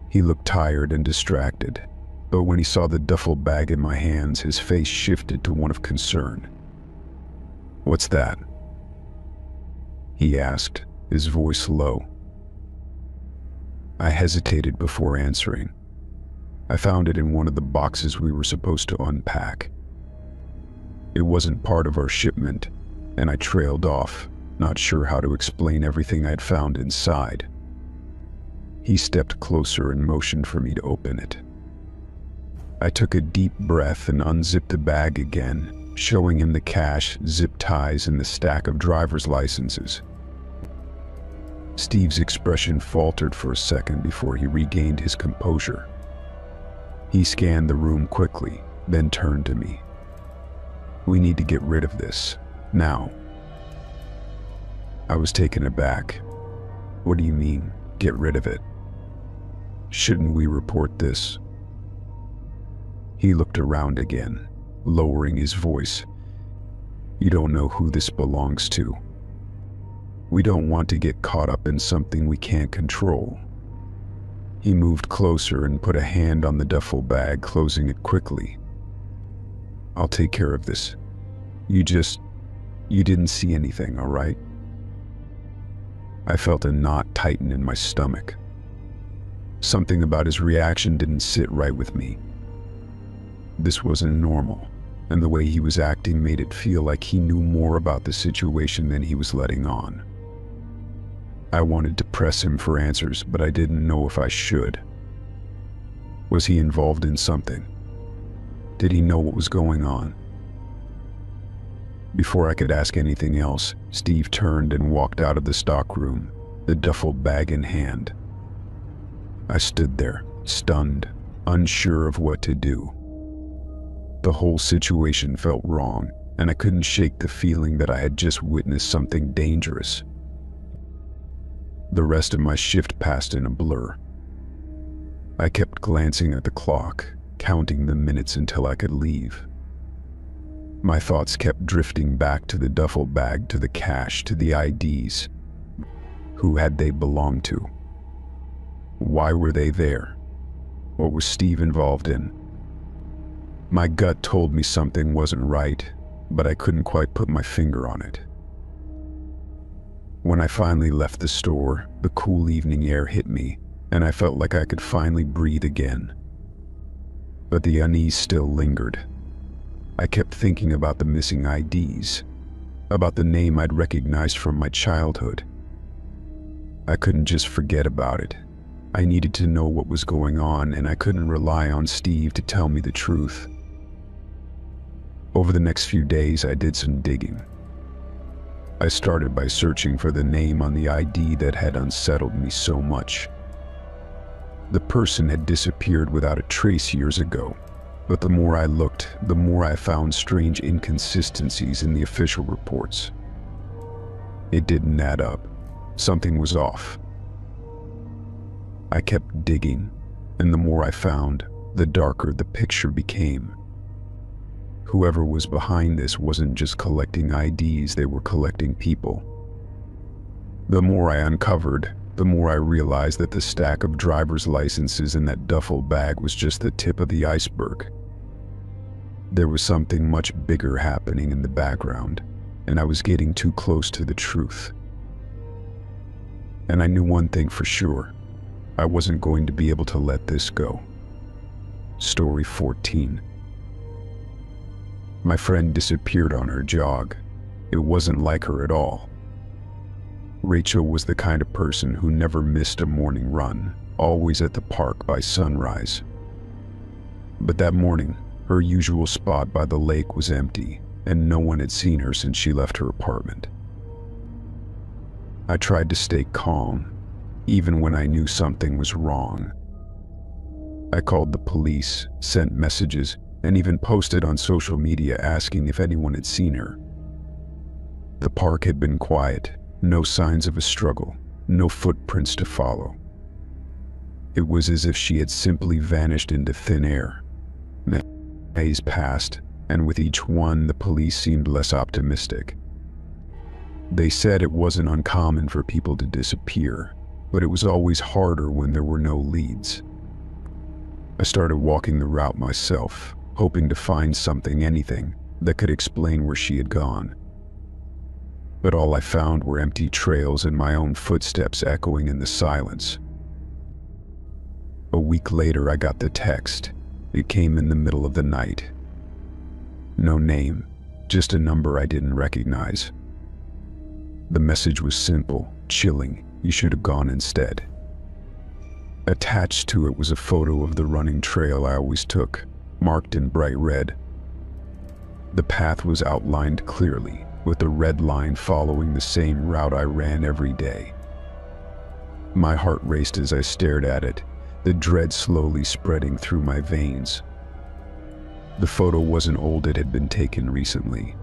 He looked tired and distracted, but when he saw the duffel bag in my hands, his face shifted to one of concern. "What's that?" he asked, his voice low. I hesitated before answering. I found it in one of the boxes we were supposed to unpack. It wasn't part of our shipment, and I trailed off, not sure how to explain everything I'd found inside. He stepped closer and motioned for me to open it. I took a deep breath and unzipped the bag again, showing him the cash, zip ties, and the stack of driver's licenses. Steve's expression faltered for a second before he regained his composure. He scanned the room quickly, then turned to me. "We need to get rid of this, now." I was taken aback. "What do you mean, get rid of it? Shouldn't we report this?" He looked around again, lowering his voice. "You don't know who this belongs to. We don't want to get caught up in something we can't control." He moved closer and put a hand on the duffel bag, closing it quickly. "I'll take care of this. You didn't see anything, all right?" I felt a knot tighten in my stomach. Something about his reaction didn't sit right with me. This wasn't normal, and the way he was acting made it feel like he knew more about the situation than he was letting on. I wanted to press him for answers, but I didn't know if I should. Was he involved in something? Did he know what was going on? Before I could ask anything else, Steve turned and walked out of the stockroom, the duffel bag in hand. I stood there, stunned, unsure of what to do. The whole situation felt wrong, and I couldn't shake the feeling that I had just witnessed something dangerous. The rest of my shift passed in a blur. I kept glancing at the clock, counting the minutes until I could leave. My thoughts kept drifting back to the duffel bag, to the cash, to the IDs. Who had they belonged to? Why were they there? What was Steve involved in? My gut told me something wasn't right, but I couldn't quite put my finger on it. When I finally left the store, the cool evening air hit me, and I felt like I could finally breathe again. But the unease still lingered. I kept thinking about the missing IDs, about the name I'd recognized from my childhood. I couldn't just forget about it. I needed to know what was going on, and I couldn't rely on Steve to tell me the truth. Over the next few days, I did some digging. I started by searching for the name on the ID that had unsettled me so much. The person had disappeared without a trace years ago, but the more I looked, the more I found strange inconsistencies in the official reports. It didn't add up. Something was off. I kept digging, and the more I found, the darker the picture became. Whoever was behind this wasn't just collecting IDs, they were collecting people. The more I uncovered, the more I realized that the stack of driver's licenses in that duffel bag was just the tip of the iceberg. There was something much bigger happening in the background, and I was getting too close to the truth. And I knew one thing for sure: I wasn't going to be able to let this go. Story 14. My friend disappeared on her jog. It wasn't like her at all. Rachel was the kind of person who never missed a morning run, always at the park by sunrise. But that morning, her usual spot by the lake was empty, and no one had seen her since she left her apartment. I tried to stay calm, even when I knew something was wrong. I called the police, sent messages, and even posted on social media asking if anyone had seen her. The park had been quiet, no signs of a struggle, no footprints to follow. It was as if she had simply vanished into thin air. Days passed, and with each one, the police seemed less optimistic. They said it wasn't uncommon for people to disappear, but it was always harder when there were no leads. I started walking the route myself, hoping to find something, anything, that could explain where she had gone. But all I found were empty trails and my own footsteps echoing in the silence. A week later, I got the text. It came in the middle of the night. No name, just a number I didn't recognize. The message was simple, chilling: you should have gone instead. Attached to it was a photo of the running trail I always took, marked in bright red. The path was outlined clearly, with a red line following the same route I ran every day. My heart raced as I stared at it, the dread slowly spreading through my veins. The photo wasn't old, it had been taken recently.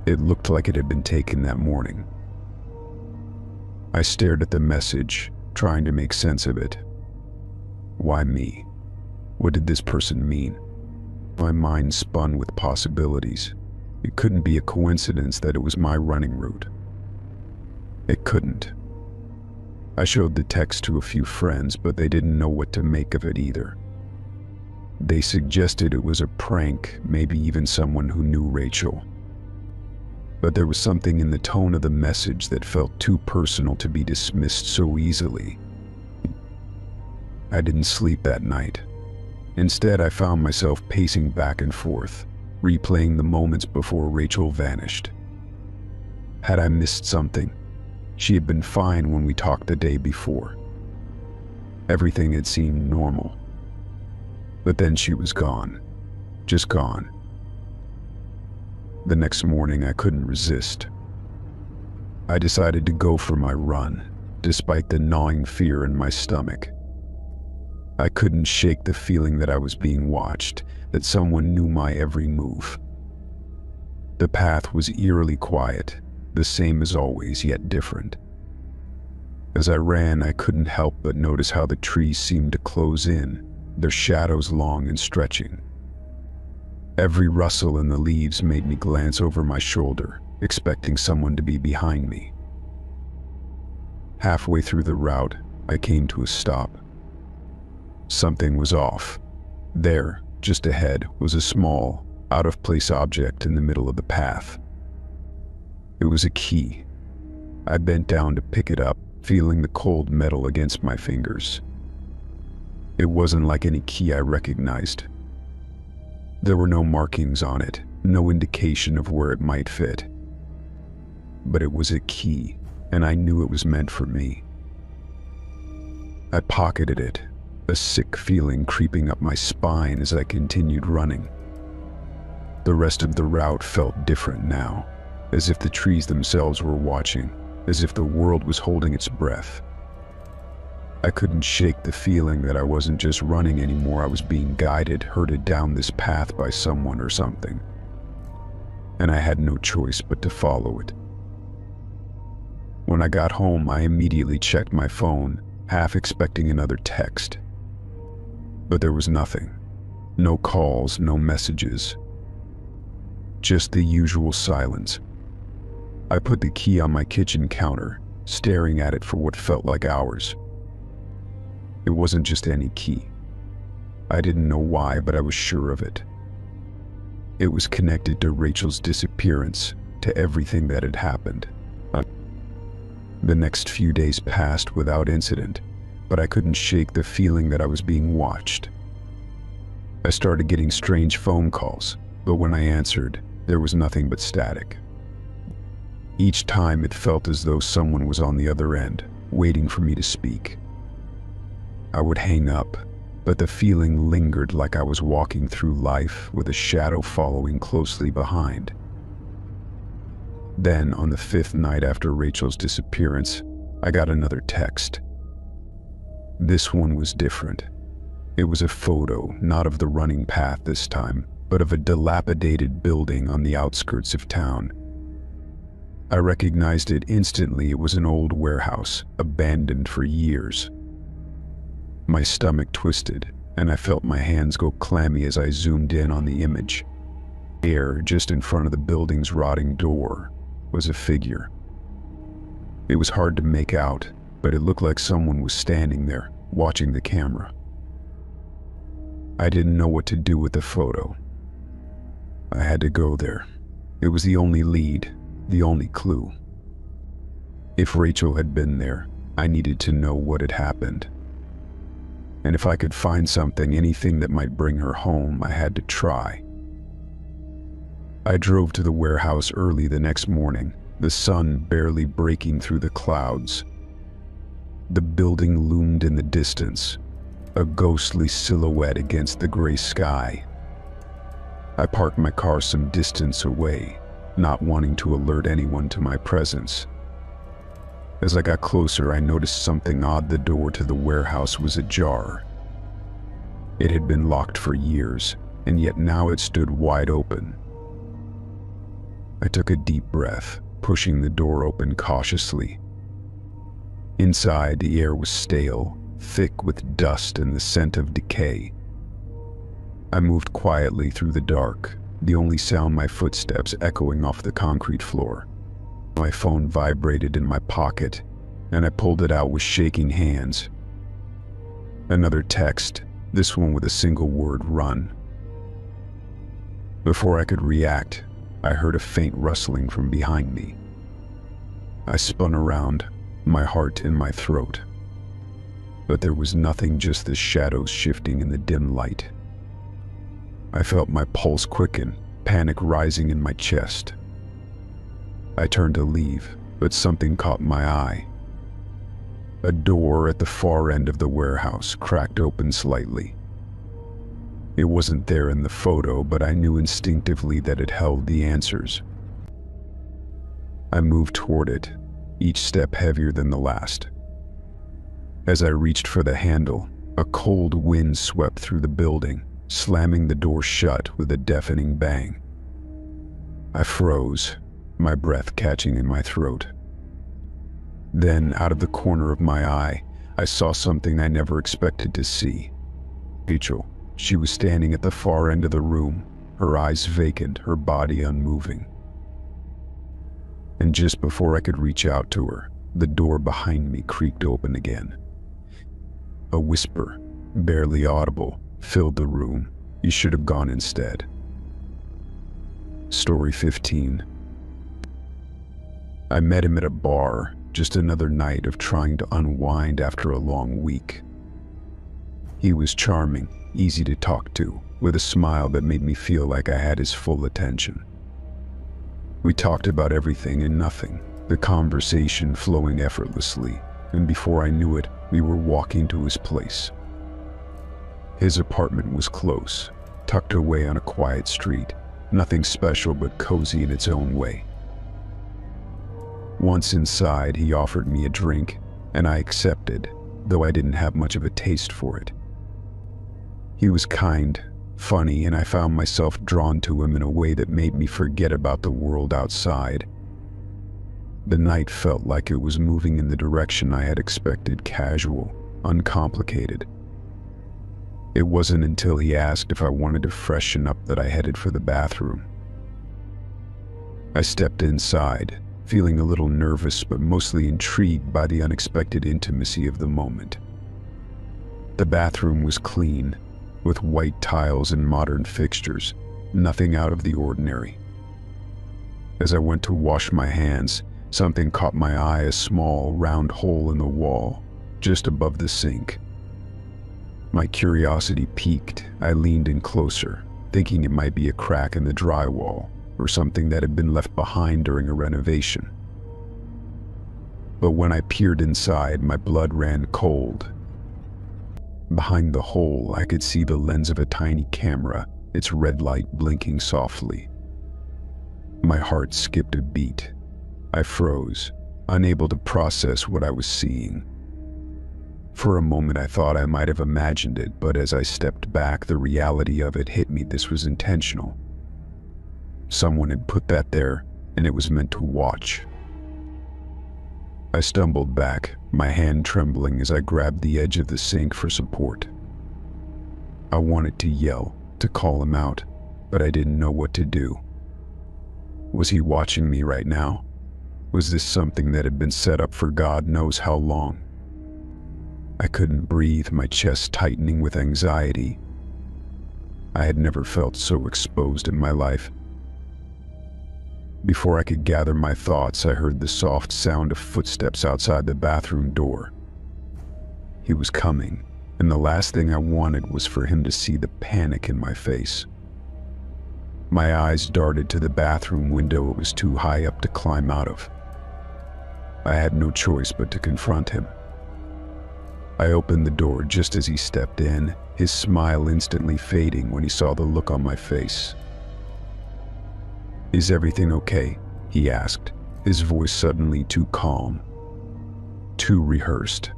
It looked like it had been taken that morning. I stared at the message, trying to make sense of it. Why me? What did this person mean? My mind spun with possibilities. It couldn't be a coincidence that it was my running route. It couldn't. I showed the text to a few friends, but they didn't know what to make of it either. They suggested it was a prank, maybe even someone who knew Rachel. But there was something in the tone of the message that felt too personal to be dismissed so easily. I didn't sleep that night. Instead, I found myself pacing back and forth, replaying the moments before Rachel vanished. Had I missed something? She had been fine when we talked the day before. Everything had seemed normal. But then she was gone. Just gone. The next morning, I couldn't resist. I decided to go for my run, despite the gnawing fear in my stomach. I couldn't shake the feeling that I was being watched, that someone knew my every move. The path was eerily quiet, the same as always, yet different. As I ran, I couldn't help but notice how the trees seemed to close in, their shadows long and stretching. Every rustle in the leaves made me glance over my shoulder, expecting someone to be behind me. Halfway through the route, I came to a stop. Something was off. There, just ahead, was a small, out-of-place object in the middle of the path. It was a key. I bent down to pick it up, feeling the cold metal against my fingers. It wasn't like any key I recognized. There were no markings on it, no indication of where it might fit. But it was a key, and I knew it was meant for me. I pocketed it, a sick feeling creeping up my spine as I continued running. The rest of the route felt different now, as if the trees themselves were watching, as if the world was holding its breath. I couldn't shake the feeling that I wasn't just running anymore, I was being guided, herded down this path by someone or something. And I had no choice but to follow it. When I got home, I immediately checked my phone, half expecting another text. But there was nothing. No calls, no messages. Just the usual silence. I put the key on my kitchen counter, staring at it for what felt like hours. It wasn't just any key. I didn't know why, but I was sure of it. It was connected to Rachel's disappearance, to everything that had happened. The next few days passed without incident, but I couldn't shake the feeling that I was being watched. I started getting strange phone calls, but when I answered, there was nothing but static. Each time it felt as though someone was on the other end, waiting for me to speak. I would hang up, but the feeling lingered, like I was walking through life with a shadow following closely behind. Then, on the 5th night after Rachel's disappearance, I got another text. This one was different. It was a photo, not of the running path this time, but of a dilapidated building on the outskirts of town. I recognized it instantly. It was an old warehouse, abandoned for years. My stomach twisted, and I felt my hands go clammy as I zoomed in on the image. There, just in front of the building's rotting door, was a figure. It was hard to make out, but it looked like someone was standing there, watching the camera. I didn't know what to do with the photo. I had to go there. It was the only lead, the only clue. If Rachel had been there, I needed to know what had happened. And if I could find something, anything that might bring her home, I had to try. I drove to the warehouse early the next morning, the sun barely breaking through the clouds. The building loomed in the distance, a ghostly silhouette against the gray sky. I parked my car some distance away, not wanting to alert anyone to my presence. As I got closer, I noticed something odd. The door to the warehouse was ajar. It had been locked for years, and yet now it stood wide open. I took a deep breath, pushing the door open cautiously. Inside, the air was stale, thick with dust and the scent of decay. I moved quietly through the dark, the only sound my footsteps echoing off the concrete floor. My phone vibrated in my pocket, and I pulled it out with shaking hands. Another text, this one with a single word: run. Before I could react, I heard a faint rustling from behind me. I spun around, my heart in my throat. But there was nothing, just the shadows shifting in the dim light. I felt my pulse quicken, panic rising in my chest. I turned to leave, but something caught my eye. A door at the far end of the warehouse cracked open slightly. It wasn't there in the photo, but I knew instinctively that it held the answers. I moved toward it, each step heavier than the last. As I reached for the handle, a cold wind swept through the building, slamming the door shut with a deafening bang. I froze, my breath catching in my throat. Then, out of the corner of my eye, I saw something I never expected to see. Rachel. She was standing at the far end of the room, her eyes vacant, her body unmoving. And just before I could reach out to her, the door behind me creaked open again. A whisper, barely audible, filled the room. You should have gone instead. Story 15. I met him at a bar, just another night of trying to unwind after a long week. He was charming, easy to talk to, with a smile that made me feel like I had his full attention. We talked about everything and nothing, the conversation flowing effortlessly, and before I knew it, we were walking to his place. His apartment was close, tucked away on a quiet street, nothing special but cozy in its own way. Once inside, he offered me a drink, and I accepted, though I didn't have much of a taste for it. He was kind, funny, and I found myself drawn to him in a way that made me forget about the world outside. The night felt like it was moving in the direction I had expected: casual, uncomplicated. It wasn't until he asked if I wanted to freshen up that I headed for the bathroom. I stepped inside, feeling a little nervous but mostly intrigued by the unexpected intimacy of the moment. The bathroom was clean, with white tiles and modern fixtures, nothing out of the ordinary. As I went to wash my hands, something caught my eye, a small, round hole in the wall, just above the sink. My curiosity piqued. I leaned in closer, thinking it might be a crack in the drywall or something that had been left behind during a renovation. But when I peered inside, my blood ran cold. Behind the hole, I could see the lens of a tiny camera, its red light blinking softly. My heart skipped a beat. I froze, unable to process what I was seeing. For a moment I thought I might have imagined it, but as I stepped back, the reality of it hit me. This was intentional. Someone had put that there, and it was meant to watch. I stumbled back, my hand trembling as I grabbed the edge of the sink for support. I wanted to yell, to call him out, but I didn't know what to do. Was he watching me right now? Was this something that had been set up for God knows how long? I couldn't breathe, my chest tightening with anxiety. I had never felt so exposed in my life. Before I could gather my thoughts, I heard the soft sound of footsteps outside the bathroom door. He was coming, and the last thing I wanted was for him to see the panic in my face. My eyes darted to the bathroom window it was too high up to climb out of. I had no choice but to confront him. I opened the door just as he stepped in, his smile instantly fading when he saw the look on my face. "Is everything okay?" he asked, his voice suddenly too calm, too rehearsed.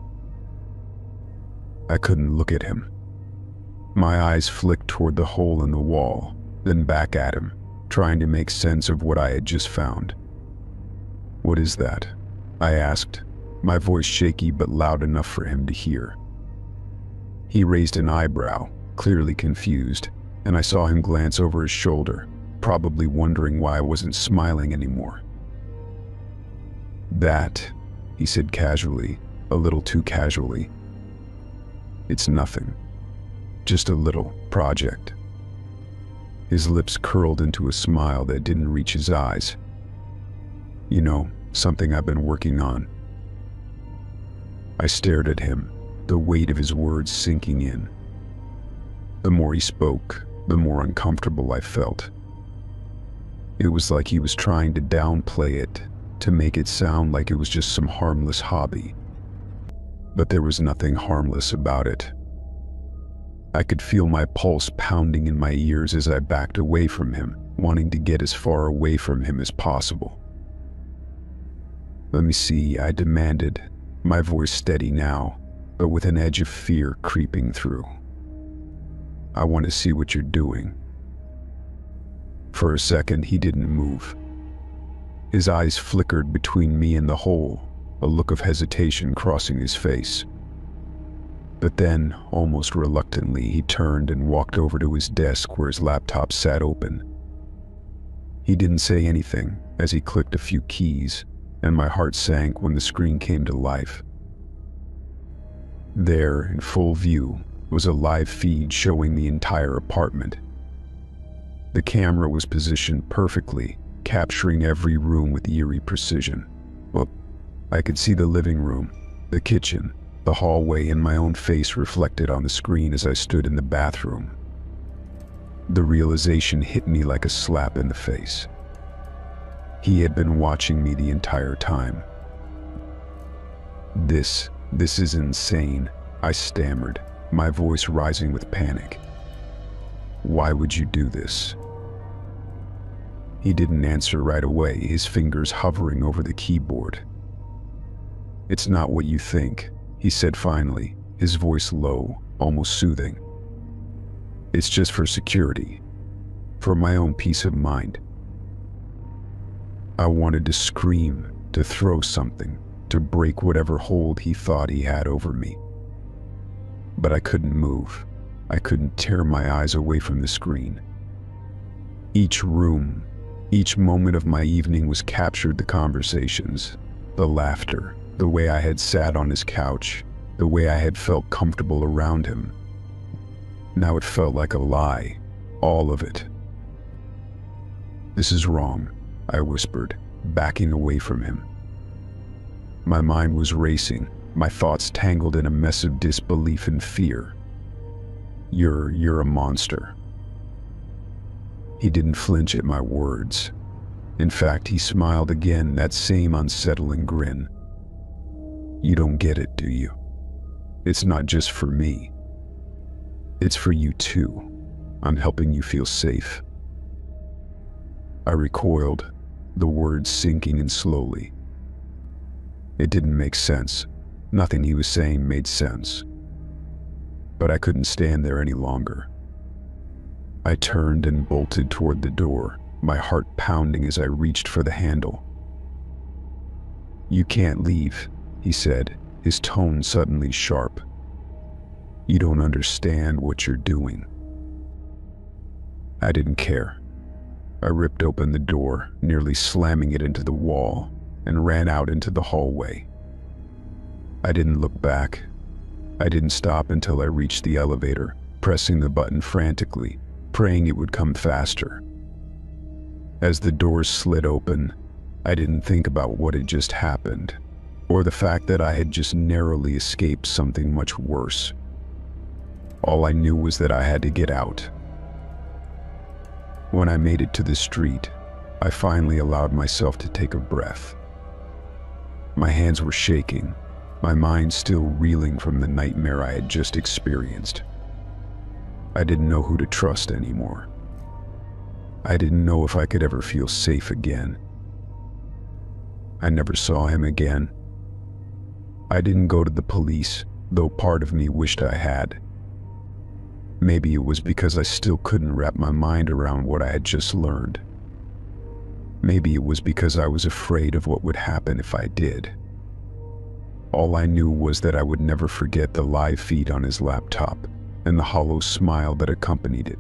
I couldn't look at him. My eyes flicked toward the hole in the wall, then back at him, trying to make sense of what I had just found. "What is that?" I asked, my voice shaky but loud enough for him to hear. He raised an eyebrow, clearly confused, and I saw him glance over his shoulder, probably wondering why I wasn't smiling anymore. "That," he said casually, a little too casually. "It's nothing. Just a little project." His lips curled into a smile that didn't reach his eyes. "You know, something I've been working on." I stared at him, the weight of his words sinking in. The more he spoke, the more uncomfortable I felt. It was like he was trying to downplay it, to make it sound like it was just some harmless hobby. But there was nothing harmless about it. I could feel my pulse pounding in my ears as I backed away from him, wanting to get as far away from him as possible. "Let me see," I demanded, my voice steady now, but with an edge of fear creeping through. "I want to see what you're doing." For a second, he didn't move. His eyes flickered between me and the hole, a look of hesitation crossing his face. But then, almost reluctantly, he turned and walked over to his desk where his laptop sat open. He didn't say anything as he clicked a few keys, and my heart sank when the screen came to life. There, in full view, was a live feed showing the entire apartment. The camera was positioned perfectly, capturing every room with eerie precision. Well, I could see the living room, the kitchen, the hallway, and my own face reflected on the screen as I stood in the bathroom. The realization hit me like a slap in the face. He had been watching me the entire time. This is insane," I stammered, my voice rising with panic. "Why would you do this?" He didn't answer right away, his fingers hovering over the keyboard. "It's not what you think," he said finally, his voice low, almost soothing. "It's just for security, for my own peace of mind." I wanted to scream, to throw something, to break whatever hold he thought he had over me. But I couldn't move. I couldn't tear my eyes away from the screen. Each room, each moment of my evening was captured: the conversations, the laughter, the way I had sat on his couch, the way I had felt comfortable around him. Now it felt like a lie, all of it. "This is wrong," I whispered, backing away from him. My mind was racing, my thoughts tangled in a mess of disbelief and fear. You're a monster." He didn't flinch at my words. In fact, he smiled again, that same unsettling grin. "You don't get it, do you? It's not just for me. It's for you too. I'm helping you feel safe." I recoiled, the words sinking in slowly. It didn't make sense. Nothing he was saying made sense. But I couldn't stand there any longer. I turned and bolted toward the door, my heart pounding as I reached for the handle. "You can't leave," he said, his tone suddenly sharp. "You don't understand what you're doing." I didn't care. I ripped open the door, nearly slamming it into the wall, and ran out into the hallway. I didn't look back. I didn't stop until I reached the elevator, pressing the button frantically, praying it would come faster. As the doors slid open, I didn't think about what had just happened, or the fact that I had just narrowly escaped something much worse. All I knew was that I had to get out. When I made it to the street, I finally allowed myself to take a breath. My hands were shaking, my mind still reeling from the nightmare I had just experienced. I didn't know who to trust anymore. I didn't know if I could ever feel safe again. I never saw him again. I didn't go to the police, though part of me wished I had. Maybe it was because I still couldn't wrap my mind around what I had just learned. Maybe it was because I was afraid of what would happen if I did. All I knew was that I would never forget the live feed on his laptop and the hollow smile that accompanied it.